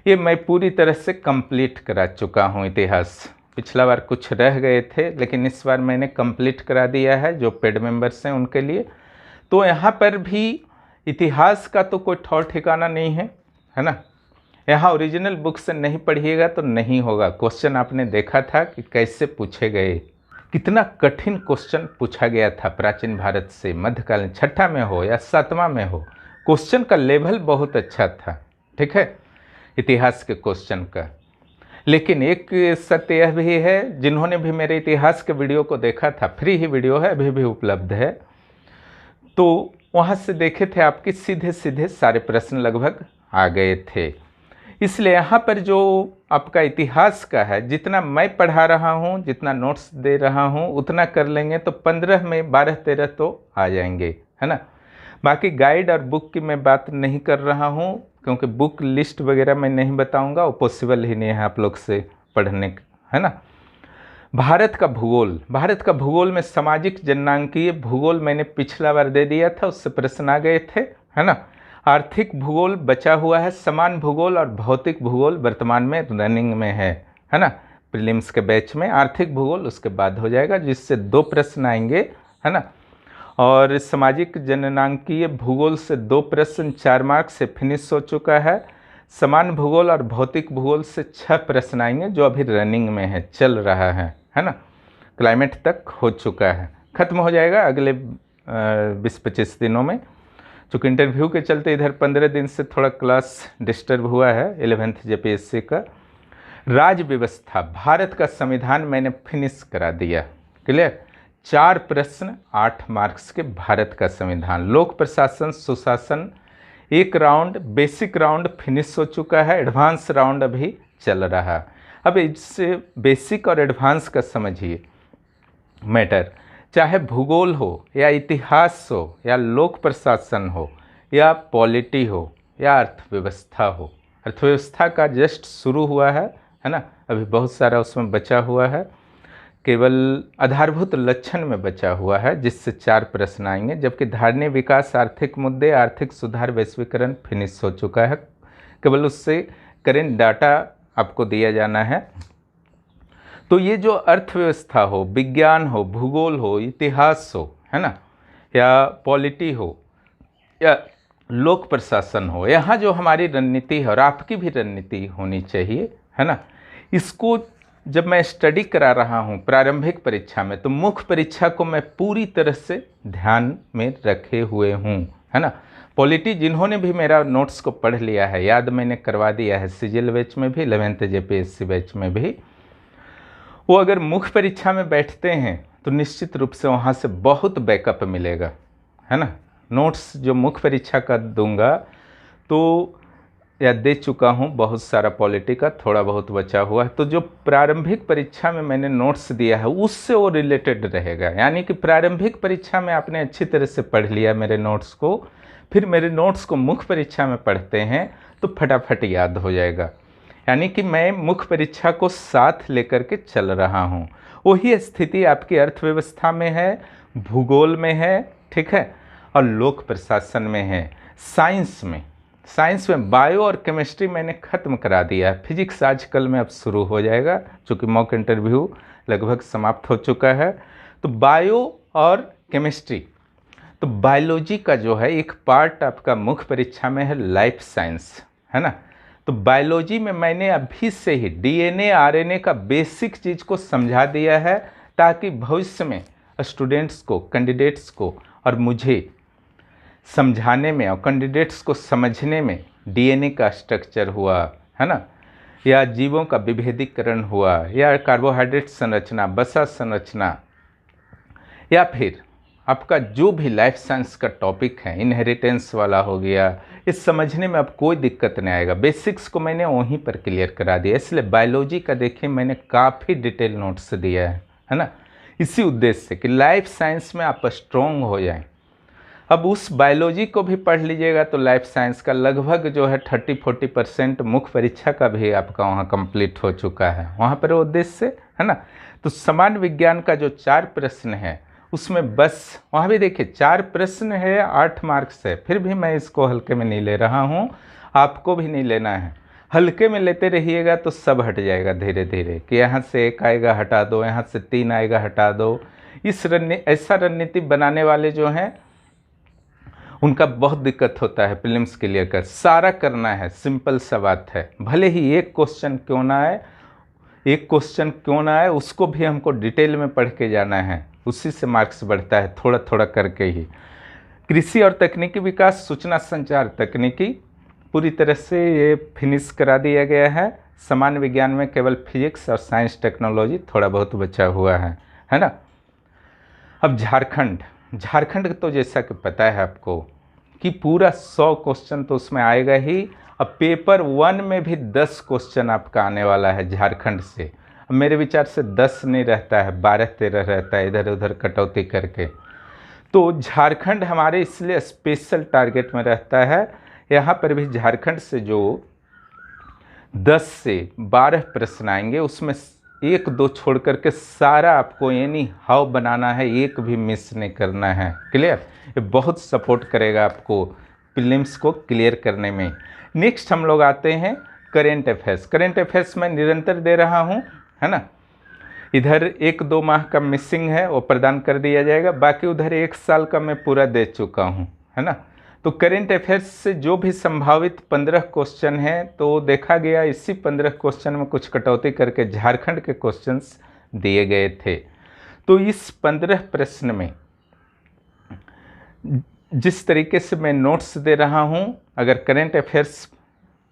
ये मैं पूरी तरह से कंप्लीट करा चुका हूँ इतिहास। पिछला बार कुछ रह गए थे, लेकिन इस बार मैंने कंप्लीट करा दिया है जो पेड मेंबर्स हैं उनके लिए। तो यहाँ पर भी इतिहास का तो कोई ठौर ठिकाना नहीं है ना। यहाँ ओरिजिनल बुक से नहीं पढ़िएगा तो नहीं होगा। क्वेश्चन आपने देखा था कि कैसे पूछे गए, कितना कठिन क्वेश्चन पूछा गया था प्राचीन भारत से, मध्यकालीन, 6ठा में हो या 7वां में हो, क्वेश्चन का लेवल बहुत अच्छा था, ठीक है, इतिहास के क्वेश्चन का। लेकिन एक सत्य यह भी है, जिन्होंने भी मेरे इतिहास के वीडियो को देखा था, फ्री ही वीडियो है, अभी भी उपलब्ध है, तो वहाँ से देखे थे आपके सीधे सीधे सारे प्रश्न लगभग आ गए थे। इसलिए यहाँ पर जो आपका इतिहास का है, जितना मैं पढ़ा रहा हूँ, जितना नोट्स दे रहा हूँ, उतना कर लेंगे तो 15 में 12-13 तो आ जाएंगे, है ना। बाकी गाइड और बुक की मैं बात नहीं कर रहा हूँ, क्योंकि बुक लिस्ट वगैरह मैं नहीं बताऊँगा, वो पॉसिबल ही नहीं है आप लोग से पढ़ने का, है ना। भारत का भूगोल, भारत का भूगोल में सामाजिक जननांकीय भूगोल मैंने पिछला बार दे दिया था, उससे प्रश्न आ गए थे, है ना। आर्थिक भूगोल बचा हुआ है, समान भूगोल और भौतिक भूगोल वर्तमान में रनिंग में है ना। प्रीलिम्स के बैच में आर्थिक भूगोल उसके बाद हो जाएगा, जिससे 2 प्रश्न आएंगे, है ना। और सामाजिक जननांकीय भूगोल से 2 प्रश्न 4 मार्क्स से फिनिश हो चुका है। समान भूगोल और भौतिक भूगोल से 6 प्रश्न आएंगे, जो अभी रनिंग में है, चल रहा है ना। क्लाइमेट तक हो चुका है, खत्म हो जाएगा अगले 20-25 दिनों में। चूँकि इंटरव्यू के चलते इधर 15 दिन से थोड़ा क्लास डिस्टर्ब हुआ है 11th जेपीएससी का। राज्य व्यवस्था, भारत का संविधान मैंने फिनिश करा दिया, क्लियर। 4 प्रश्न 8 मार्क्स के, भारत का संविधान। लोक प्रशासन सुशासन, 1 राउंड, बेसिक राउंड फिनिश हो चुका है, एडवांस राउंड अभी चल रहा। अब इससे बेसिक और एडवांस का समझिए मैटर, चाहे भूगोल हो या इतिहास हो या लोक प्रशासन हो या पॉलिटी हो या अर्थव्यवस्था हो। अर्थव्यवस्था का जस्ट शुरू हुआ है ना, अभी बहुत सारा उसमें बचा हुआ है। केवल आधारभूत लक्षण में बचा हुआ है, जिससे 4 प्रश्न आएंगे, जबकि धारणीय विकास, आर्थिक मुद्दे, आर्थिक सुधार, वैश्वीकरण फिनिश हो चुका है। केवल उससे करेंट डाटा आपको दिया जाना है। तो ये जो अर्थव्यवस्था हो, विज्ञान हो, भूगोल हो, इतिहास हो, है ना, या पॉलिटी हो, या लोक प्रशासन हो, यहाँ जो हमारी रणनीति है और आपकी भी रणनीति होनी चाहिए, है ना, इसको जब मैं स्टडी करा रहा हूँ प्रारंभिक परीक्षा में, तो मुख्य परीक्षा को मैं पूरी तरह से ध्यान में रखे हुए हूँ, है ना। पॉलिटी जिन्होंने भी मेरा नोट्स को पढ़ लिया है, याद मैंने करवा दिया है, सीजीएल बैच में भी, 11th जेपीएससी बैच में भी, वो अगर मुख्य परीक्षा में बैठते हैं तो निश्चित रूप से वहाँ से बहुत बैकअप मिलेगा, है ना। नोट्स जो मुख्य परीक्षा का दूंगा, तो या दे चुका हूँ बहुत सारा पॉलिटी का, थोड़ा बहुत बचा हुआ है, तो जो प्रारंभिक परीक्षा में मैंने नोट्स दिया है उससे वो रिलेटेड रहेगा। यानी कि प्रारंभिक परीक्षा में आपने अच्छी तरह से पढ़ लिया मेरे नोट्स को, फिर मेरे नोट्स को मुख्य परीक्षा में पढ़ते हैं तो फटाफट याद हो जाएगा। यानी कि मैं मुख्य परीक्षा को साथ लेकर के चल रहा हूँ। वही स्थिति आपकी अर्थव्यवस्था में है, भूगोल में है, ठीक है, और लोक प्रशासन में है। साइंस में बायो और केमिस्ट्री मैंने ख़त्म करा दिया है। फिजिक्स आजकल में अब शुरू हो जाएगा, चूँकि मॉक इंटरव्यू लगभग समाप्त हो चुका है। तो बायो और केमिस्ट्री, तो बायोलॉजी का जो है एक पार्ट आपका मुख्य परीक्षा में है लाइफ साइंस, है ना। तो बायोलॉजी में मैंने अभी से ही डीएनए आरएनए का बेसिक चीज़ को समझा दिया है, ताकि भविष्य में स्टूडेंट्स को, कैंडिडेट्स को और मुझे समझाने में और कैंडिडेट्स को समझने में डीएनए का स्ट्रक्चर हुआ, है ना, या जीवों का विभेदीकरण हुआ, या कार्बोहाइड्रेट संरचना, वसा संरचना, या फिर आपका जो भी लाइफ साइंस का टॉपिक है, इनहेरिटेंस वाला हो गया, इस समझने में अब कोई दिक्कत नहीं आएगा। बेसिक्स को मैंने वहीं पर क्लियर करा दिया। इसलिए बायोलॉजी का देखिए मैंने काफ़ी डिटेल नोट्स दिया है ना, इसी उद्देश्य से कि लाइफ साइंस में आप स्ट्रॉन्ग हो जाएं। अब उस बायोलॉजी को भी पढ़ लीजिएगा तो लाइफ साइंस का लगभग जो है 30-40% मुख्य परीक्षा का भी आपका वहाँ कंप्लीट हो चुका है, वहाँ पर उद्देश्य से, है ना। तो सामान्य विज्ञान का जो 4 प्रश्न है उसमें बस वहाँ भी देखिए 4 प्रश्न है, 8 मार्क्स है, फिर भी मैं इसको हल्के में नहीं ले रहा हूँ, आपको भी नहीं लेना है। हल्के में लेते रहिएगा तो सब हट जाएगा धीरे धीरे, कि यहाँ से 1 आएगा हटा दो, यहाँ से 3 आएगा हटा दो। ऐसा रणनीति बनाने वाले जो हैं उनका बहुत दिक्कत होता है प्रीलिम्स क्लियर कर। सारा करना है, सिंपल सा बात है, भले ही एक क्वेश्चन क्यों ना आए, उसको भी हमको डिटेल में पढ़ के जाना है, उसी से मार्क्स बढ़ता है, थोड़ा थोड़ा करके ही। कृषि और तकनीकी विकास, सूचना संचार तकनीकी पूरी तरह से ये फिनिश करा दिया गया है। सामान्य विज्ञान में केवल फिजिक्स और साइंस टेक्नोलॉजी थोड़ा बहुत बचा हुआ है ना। अब झारखंड तो जैसा कि पता है आपको कि पूरा 100 क्वेश्चन तो उसमें आएगा ही। अब पेपर 1 में भी 10 क्वेश्चन आपका आने वाला है झारखंड से। अब मेरे विचार से 10 नहीं रहता है, 12-13 रहता है, इधर उधर कटौती करके। तो झारखंड हमारे इसलिए स्पेशल टारगेट में रहता है। यहाँ पर भी झारखंड से जो 10 से 12 प्रश्न आएंगे उसमें 1-2 छोड़ करके सारा आपको यानी हाव बनाना है, एक भी मिस नहीं करना है। क्लियर? ये बहुत सपोर्ट करेगा आपको प्रीलिम्स को क्लियर करने में। नेक्स्ट हम लोग आते हैं करेंट अफेयर्स मैं निरंतर दे रहा हूँ, है ना। इधर 1-2 माह का मिसिंग है, वो प्रदान कर दिया जाएगा, बाकी उधर 1 साल का मैं पूरा दे चुका हूँ, है ना। तो करेंट अफेयर्स से जो भी संभावित 15 क्वेश्चन हैं तो देखा गया इसी 15 क्वेश्चन में कुछ कटौती करके झारखंड के क्वेश्चंस दिए गए थे। तो इस 15 प्रश्न में जिस तरीके से मैं नोट्स दे रहा हूं, अगर करेंट अफेयर्स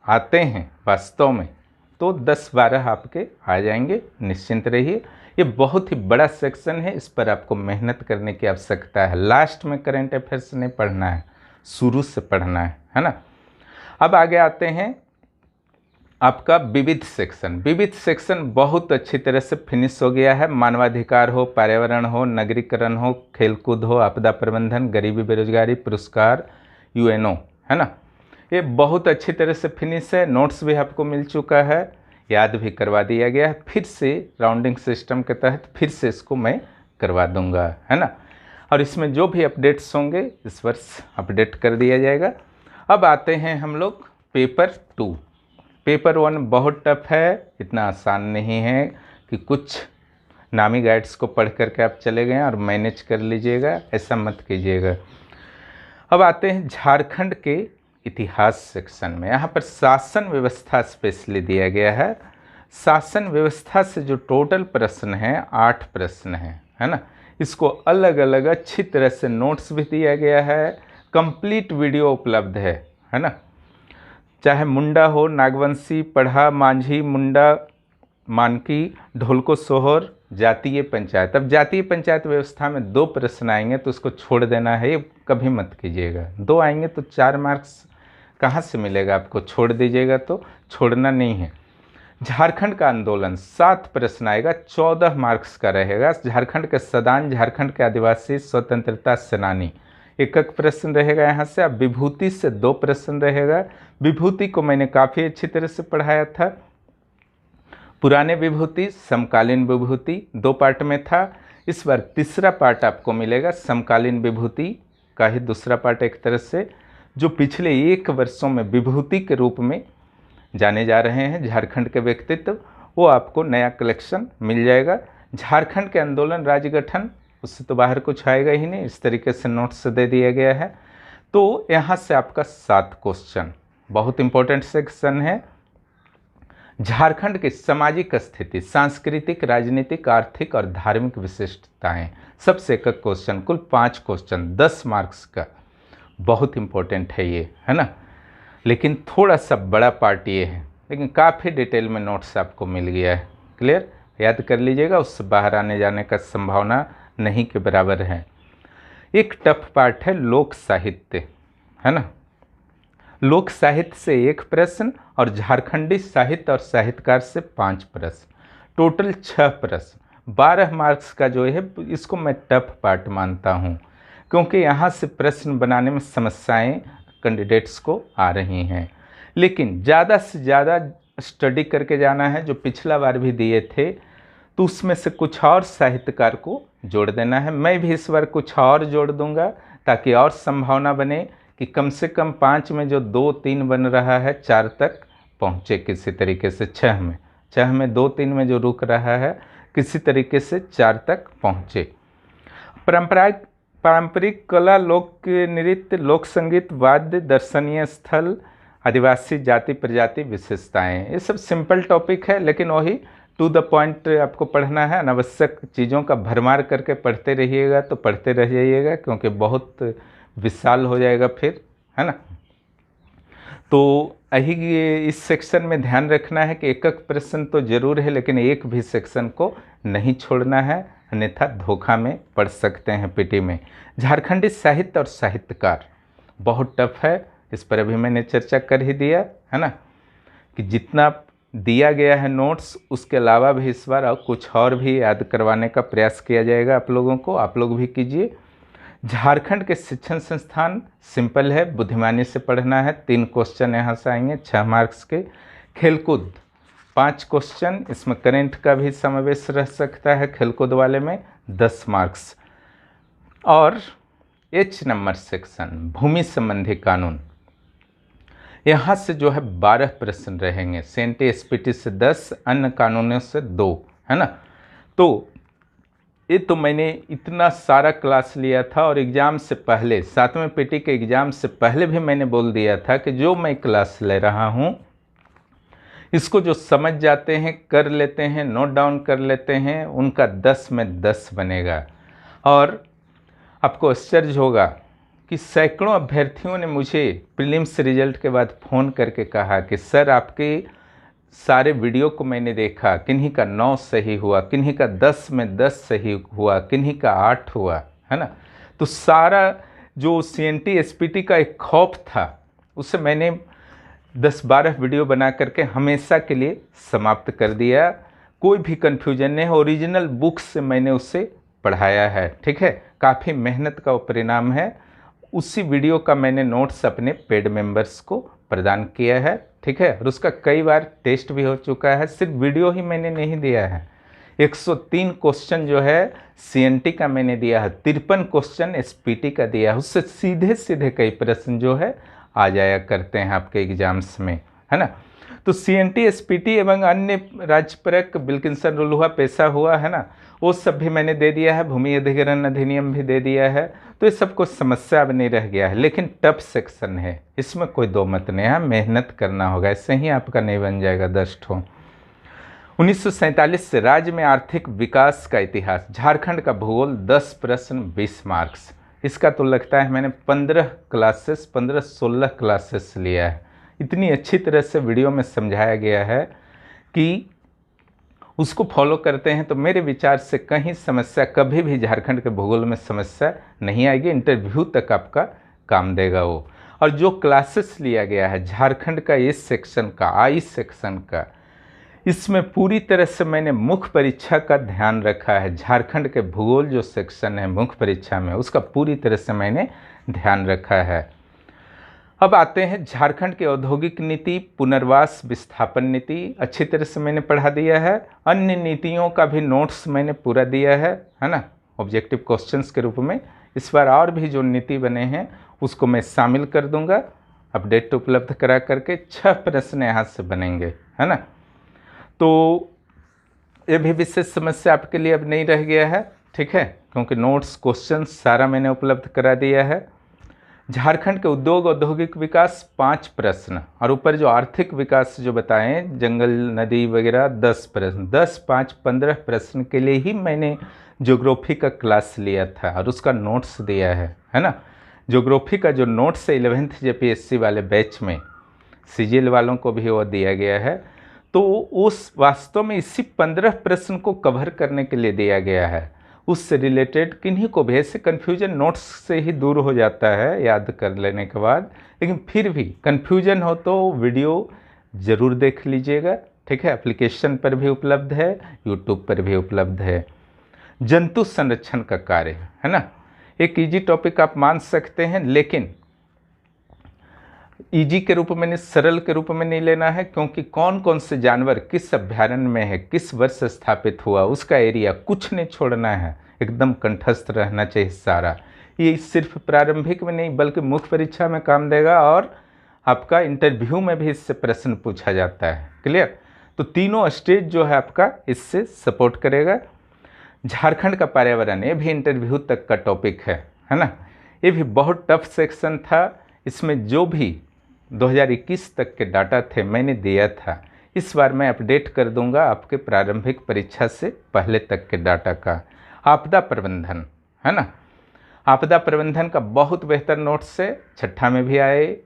आते हैं वास्तव में तो 10-12 आपके आ जाएंगे, निश्चिंत रहिए। ये बहुत ही बड़ा सेक्शन है, इस पर आपको मेहनत करने की आवश्यकता है। लास्ट में करेंट अफेयर्स नहीं पढ़ना है, शुरू से पढ़ना है ना। अब आगे आते हैं आपका विविध सेक्शन बहुत अच्छी तरह से फिनिश हो गया है। मानवाधिकार हो, पर्यावरण हो, नगरीकरण हो, खेलकूद हो, आपदा प्रबंधन, गरीबी बेरोजगारी, पुरस्कार, यूएनओ, है ना। ये बहुत अच्छी तरह से फिनिश है। नोट्स भी आपको मिल चुका है, याद भी करवा दिया गया है। फिर से राउंडिंग सिस्टम के तहत फिर से इसको मैं करवा दूंगा, है ना। और इसमें जो भी अपडेट्स होंगे इस वर्ष अपडेट कर दिया जाएगा। अब आते हैं हम लोग पेपर 2। पेपर 1 बहुत टफ है, इतना आसान नहीं है कि कुछ नामी गाइड्स को पढ़ करके आप चले गए और मैनेज कर लीजिएगा, ऐसा मत कीजिएगा। अब आते हैं झारखंड के इतिहास सेक्शन में। यहाँ पर शासन व्यवस्था स्पेशली दिया गया है। शासन व्यवस्था से जो टोटल प्रश्न हैं 8 प्रश्न हैं, है ना। इसको अलग अलग अच्छी तरह से नोट्स भी दिया गया है, कंप्लीट वीडियो उपलब्ध है ना। चाहे मुंडा हो, नागवंशी, पढ़ा, मांझी, मुंडा, मानकी, ढोलको सोहर, जातीय पंचायत। अब जातीय पंचायत व्यवस्था में 2 प्रश्न आएंगे तो उसको छोड़ देना है, ये कभी मत कीजिएगा। 2 आएंगे तो 4 मार्क्स कहाँ से मिलेगा आपको, छोड़ दीजिएगा तो छोड़ना नहीं है। झारखंड का आंदोलन 7 प्रश्न आएगा, 14 मार्क्स का रहेगा। झारखंड के सदान, झारखंड के आदिवासी स्वतंत्रता सेनानी, एक प्रश्न रहेगा यहाँ से। अब विभूति से 2 प्रश्न रहेगा। विभूति को मैंने काफ़ी अच्छी तरह से पढ़ाया था। पुराने विभूति, समकालीन विभूति 2 पार्ट में था। इस बार तीसरा पार्ट आपको मिलेगा, समकालीन विभूति का ही दूसरा पार्ट एक तरह से, जो पिछले 1 वर्षों में विभूति के रूप में जाने जा रहे हैं झारखंड के व्यक्तित्व, वो आपको नया कलेक्शन मिल जाएगा। झारखंड के आंदोलन, राज्य गठन, उससे तो बाहर कुछ आएगा ही नहीं, इस तरीके से नोट्स दे दिया गया है। तो यहाँ से आपका 7 क्वेश्चन, बहुत इंपॉर्टेंट सेक्शन है। झारखंड की सामाजिक स्थिति, सांस्कृतिक, राजनीतिक, आर्थिक और धार्मिक विशिष्टताएं, सबसे एक क्वेश्चन, कुल 5 क्वेश्चन 10 मार्क्स का, बहुत इंपॉर्टेंट है ये, है ना। लेकिन थोड़ा सा बड़ा पार्ट ये है, लेकिन काफ़ी डिटेल में नोट्स आपको मिल गया है। क्लियर, याद कर लीजिएगा, उससे बाहर आने जाने का संभावना नहीं के बराबर है। एक टफ पार्ट है लोक साहित्य, है ना। लोक साहित्य से 1 प्रश्न और झारखंडी साहित्य और साहित्यकार से 5 प्रश्न, टोटल 6 प्रश्न। 12 मार्क्स का जो है इसको मैं टफ पार्ट मानता हूँ, क्योंकि यहाँ से प्रश्न बनाने में समस्याएं कैंडिडेट्स को आ रही हैं। लेकिन ज़्यादा से ज़्यादा स्टडी करके जाना है, जो पिछला बार भी दिए थे, तो उसमें से कुछ और साहित्यकार को जोड़ देना है। मैं भी इस बार कुछ और जोड़ दूंगा ताकि और संभावना बने कि कम से कम 5 में जो 2-3 बन रहा है 4 तक पहुँचे किसी तरीके से। 6 में 2-3 में जो रुक रहा है किसी तरीके से 4 तक पहुँचे। पारंपरिक कला, लोक नृत्य, लोक संगीत, वाद्य, दर्शनीय स्थल, आदिवासी जाति प्रजाति विशेषताएं, ये सब सिंपल टॉपिक है, लेकिन वही टू द पॉइंट आपको पढ़ना है। अनावश्यक चीज़ों का भरमार करके पढ़ते रहिएगा तो पढ़ते रह जाइएगा, क्योंकि बहुत विशाल हो जाएगा फिर, है ना। तो यही इस सेक्शन में ध्यान रखना है कि एक प्रश्न तो जरूर है, लेकिन एक भी सेक्शन को नहीं छोड़ना है, अन्यथा धोखा में पड़ सकते हैं पीटी में। झारखंडी साहित्य और साहित्यकार बहुत टफ है, इस पर अभी मैंने चर्चा कर ही दिया, है ना, कि जितना दिया गया है नोट्स उसके अलावा भी इस बार और कुछ और भी याद करवाने का प्रयास किया जाएगा आप लोगों को, आप लोग भी कीजिए। झारखंड के शिक्षण संस्थान सिंपल है, बुद्धिमानी से पढ़ना है। 3 क्वेश्चन यहाँ से आएंगे 6 मार्क्स के। खेलकूद 5 क्वेश्चन, इसमें करंट का भी समावेश रह सकता है खेलकूद वाले में, 10 मार्क्स। और H नंबर सेक्शन, भूमि संबंधी कानून, यहाँ से जो है 12 प्रश्न रहेंगे। सेंटी एसपीटी से 10, अन्य कानूनों से 2, है ना। तो ये तो मैंने इतना सारा क्लास लिया था, और एग्ज़ाम से पहले 7वें पीटी के एग्ज़ाम से पहले भी मैंने बोल दिया था कि जो मैं क्लास ले रहा हूँ इसको जो समझ जाते हैं, कर लेते हैं, नोट डाउन कर लेते हैं, उनका 10 में 10 बनेगा। और आपको आश्चर्य होगा कि सैकड़ों अभ्यर्थियों ने मुझे प्रीलिम्स रिजल्ट के बाद फ़ोन करके कहा कि सर आपके सारे वीडियो को मैंने देखा, किन्हीं का 9 सही हुआ, किन्हीं का 10 में 10 सही हुआ, किन्हीं का 8 हुआ, है ना। तो सारा जो CNT SPT का एक खौफ था उसे मैंने 10-12 वीडियो बना करके हमेशा के लिए समाप्त कर दिया। कोई भी कन्फ्यूजन नहीं, ओरिजिनल बुक से मैंने उसे पढ़ाया है, ठीक है। काफ़ी मेहनत का परिणाम है। उसी वीडियो का मैंने नोट्स अपने पेड मेंबर्स को प्रदान किया है, ठीक है, और उसका कई बार टेस्ट भी हो चुका है, सिर्फ वीडियो ही मैंने नहीं दिया है। 103 क्वेश्चन जो है CNT का मैंने दिया है, 53 क्वेश्चन SPT का दिया है, उससे सीधे सीधे कई प्रश्न जो है आ जाया करते हैं आपके एग्जाम्स में, है ना। तो CNT SPT एवं अन्य राज्यपरक विल्किंसन रूल हुआ, पेशा हुआ, है ना, वो सब भी मैंने दे दिया है, भूमि अधिग्रहण अधिनियम भी दे दिया है। तो ये सब कुछ समस्या अब नहीं रह गया है, लेकिन टफ सेक्शन है, इसमें कोई दो मत नहीं है, मेहनत करना होगा, इससे ही आपका नहीं बन जाएगा 10 ठो। 1947 से राज्य में आर्थिक विकास का इतिहास, झारखंड का भूगोल, 10 प्रश्न 20 मार्क्स। इसका तो लगता है मैंने 15-16 क्लासेस लिया है, इतनी अच्छी तरह से वीडियो में समझाया गया है कि उसको फॉलो करते हैं तो मेरे विचार से कहीं समस्या, कभी भी झारखंड के भूगोल में समस्या नहीं आएगी, इंटरव्यू तक आपका काम देगा वो। और जो क्लासेस लिया गया है झारखंड का इस सेक्शन का, आई सेक्शन का, इसमें पूरी तरह से मैंने मुख्य परीक्षा का ध्यान रखा है। झारखंड के भूगोल जो सेक्शन है मुख्य परीक्षा में, उसका पूरी तरह से मैंने ध्यान रखा है। अब आते हैं झारखंड की औद्योगिक नीति, पुनर्वास विस्थापन नीति, अच्छी तरह से मैंने पढ़ा दिया है। अन्य नीतियों का भी नोट्स मैंने पूरा दिया है ना, ऑब्जेक्टिव क्वेश्चंस के रूप में। इस बार और भी जो नीति बने हैं उसको मैं शामिल कर दूंगा, अपडेट उपलब्ध करा करके। 6 प्रश्न यहाँ से बनेंगे, है ना। तो ये भी विशेष समस्या आपके लिए अब नहीं रह गया है, ठीक है, क्योंकि नोट्स क्वेश्चन सारा मैंने उपलब्ध करा दिया है। झारखंड के उद्योग औद्योगिक विकास 5 प्रश्न, और ऊपर जो आर्थिक विकास जो बताएं, जंगल नदी वगैरह 10 प्रश्न, 10, 5, 15 प्रश्न के लिए ही मैंने ज्योग्राफी का क्लास लिया था और उसका नोट्स दिया है ना। ज्योग्राफी का जो नोट्स है 11th JPSC वाले बैच में, CGL वालों को भी वो दिया गया है। तो उस वास्तव में इसी 15 प्रश्न को कवर करने के लिए दिया गया है, उससे रिलेटेड किन्हीं को भी। ऐसे कन्फ्यूजन नोट्स से ही दूर हो जाता है याद कर लेने के बाद, लेकिन फिर भी कन्फ्यूजन हो तो वीडियो ज़रूर देख लीजिएगा, ठीक है। एप्लीकेशन पर भी उपलब्ध है, यूट्यूब पर भी उपलब्ध है। जंतु संरक्षण का कार्य, है ना, एक इजी टॉपिक आप मान सकते हैं, लेकिन इजी के रूप में नहीं, सरल के रूप में नहीं लेना है, क्योंकि कौन कौन से जानवर किस अभ्यारण्य में है, किस वर्ष स्थापित हुआ, उसका एरिया कुछ नहीं छोड़ना है, एकदम कंठस्थ रहना चाहिए सारा। ये सिर्फ प्रारंभिक में नहीं बल्कि मुख्य परीक्षा में काम देगा, और आपका इंटरव्यू में भी इससे प्रश्न पूछा जाता है। क्लियर। तो तीनों स्टेज जो है आपका इससे सपोर्ट करेगा। झारखंड का पर्यावरण, ये भी इंटरव्यू तक का टॉपिक है ना। ये भी बहुत टफ सेक्शन था, इसमें जो भी 2021 तक के डाटा थे मैंने दिया था। इस बार मैं अपडेट कर दूंगा आपके प्रारंभिक परीक्षा से पहले तक के डाटा का। आपदा प्रबंधन, है ना, आपदा प्रबंधन का बहुत बेहतर नोट्स से 6ठा में भी आए,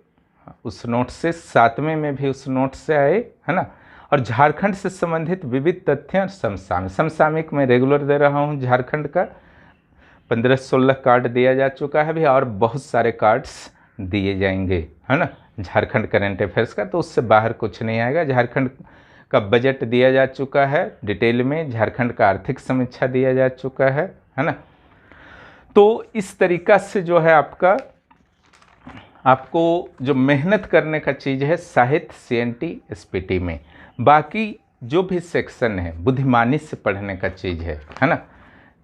उस नोट से 7वें में भी उस नोट से आए, है ना। और झारखंड से संबंधित विविध तथ्य और समसामयिक मैं रेगुलर दे रहा हूँ। झारखंड का 15-16 कार्ड दिया जा चुका है भी, और बहुत सारे कार्ड्स दिए जाएंगे, है ना, झारखंड करंट अफेयर्स का। तो उससे बाहर कुछ नहीं आएगा। झारखंड का बजट दिया जा चुका है डिटेल में, झारखंड का आर्थिक समीक्षा दिया जा चुका है ना। तो इस तरीका से जो है आपको जो मेहनत करने का चीज़ है साहित्य, CNT, SPT में, बाकी जो भी सेक्शन है बुद्धिमानी से पढ़ने का चीज़ है ना।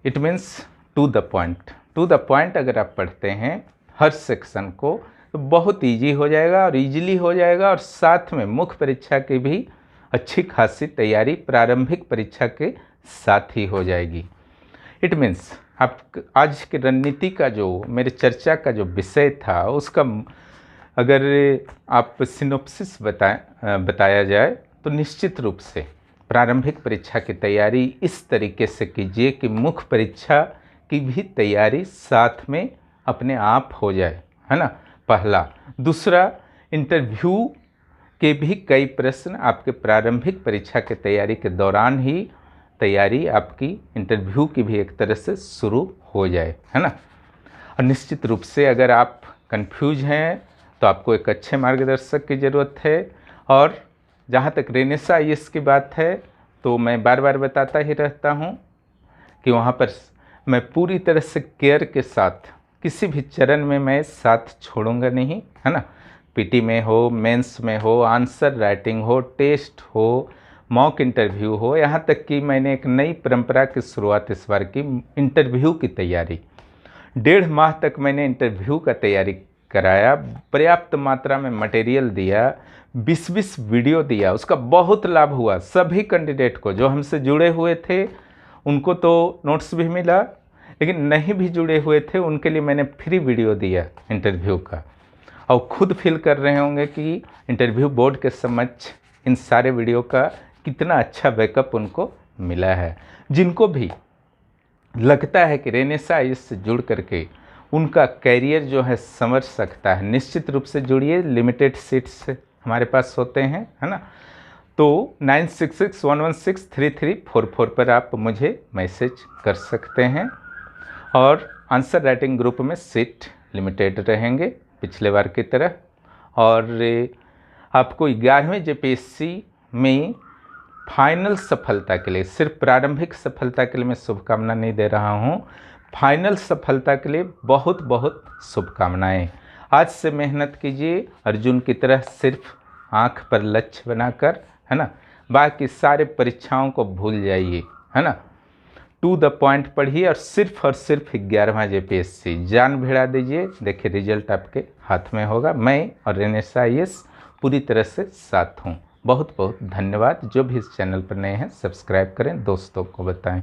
It means to the point अगर आप पढ़ते हैं हर सेक्शन को तो बहुत इजी हो जाएगा, और इजीली हो जाएगा, और साथ में मुख्य परीक्षा की भी अच्छी खासी तैयारी प्रारंभिक परीक्षा के साथ ही हो जाएगी। इट मीन्स आप आज की रणनीति का जो मेरे चर्चा का जो विषय था उसका अगर आप सिनोप्सिस बताया जाए तो निश्चित रूप से प्रारंभिक परीक्षा की तैयारी इस तरीके से कीजिए कि मुख्य परीक्षा की भी तैयारी साथ में अपने आप हो जाए, है ना, पहला। दूसरा, इंटरव्यू के भी कई प्रश्न आपके प्रारंभिक परीक्षा के तैयारी के दौरान ही तैयारी आपकी इंटरव्यू की भी एक तरह से शुरू हो जाए, है ना। और निश्चित रूप से अगर आप कंफ्यूज हैं तो आपको एक अच्छे मार्गदर्शक की ज़रूरत है। और जहाँ तक रेनेसा IAS की बात है तो मैं बार बार बताता ही रहता हूँ कि वहाँ पर मैं पूरी तरह से केयर के साथ किसी भी चरण में मैं साथ छोड़ूंगा नहीं, है ना। पीटी में हो, मेंस में हो, आंसर राइटिंग हो, टेस्ट हो, मॉक इंटरव्यू हो, यहाँ तक कि मैंने एक नई परंपरा की शुरुआत इस बार की, इंटरव्यू की तैयारी। 1.5 माह तक मैंने इंटरव्यू का तैयारी कराया, पर्याप्त मात्रा में मटेरियल दिया, 20-20 वीडियो दिया। उसका बहुत लाभ हुआ सभी कैंडिडेट को। जो हमसे जुड़े हुए थे उनको तो नोट्स भी मिला, लेकिन नहीं भी जुड़े हुए थे उनके लिए मैंने फ्री वीडियो दिया इंटरव्यू का। और खुद फील कर रहे होंगे कि इंटरव्यू बोर्ड के समक्ष इन सारे वीडियो का कितना अच्छा बैकअप उनको मिला है। जिनको भी लगता है कि रेनेसा आईएएस से जुड़ करके उनका कैरियर जो है संवर सकता है, निश्चित रूप से जुड़िए। लिमिटेड सीट्स हमारे पास होते हैं, है ना। तो 9661163344 पर आप मुझे मैसेज कर सकते हैं। और आंसर राइटिंग ग्रुप में सीट लिमिटेड रहेंगे पिछले बार की तरह। और आपको 11वें जेपीएससी में फाइनल सफलता के लिए, सिर्फ प्रारंभिक सफलता के लिए मैं शुभकामना नहीं दे रहा हूँ, फाइनल सफलता के लिए बहुत बहुत शुभकामनाएं। आज से मेहनत कीजिए अर्जुन की तरह, सिर्फ आँख पर लक्ष्य बनाकर, है ना। बाकी सारे परीक्षाओं को भूल जाइए, है ना। टू द पॉइंट पढ़िए और सिर्फ 11वां जेपीएससी जान भिड़ा दीजिए। देखिए रिजल्ट आपके हाथ में होगा। मैं और रेनेसा आईएएस पूरी तरह से साथ हूँ। बहुत बहुत धन्यवाद। जो भी इस चैनल पर नए हैं सब्सक्राइब करें, दोस्तों को बताएं।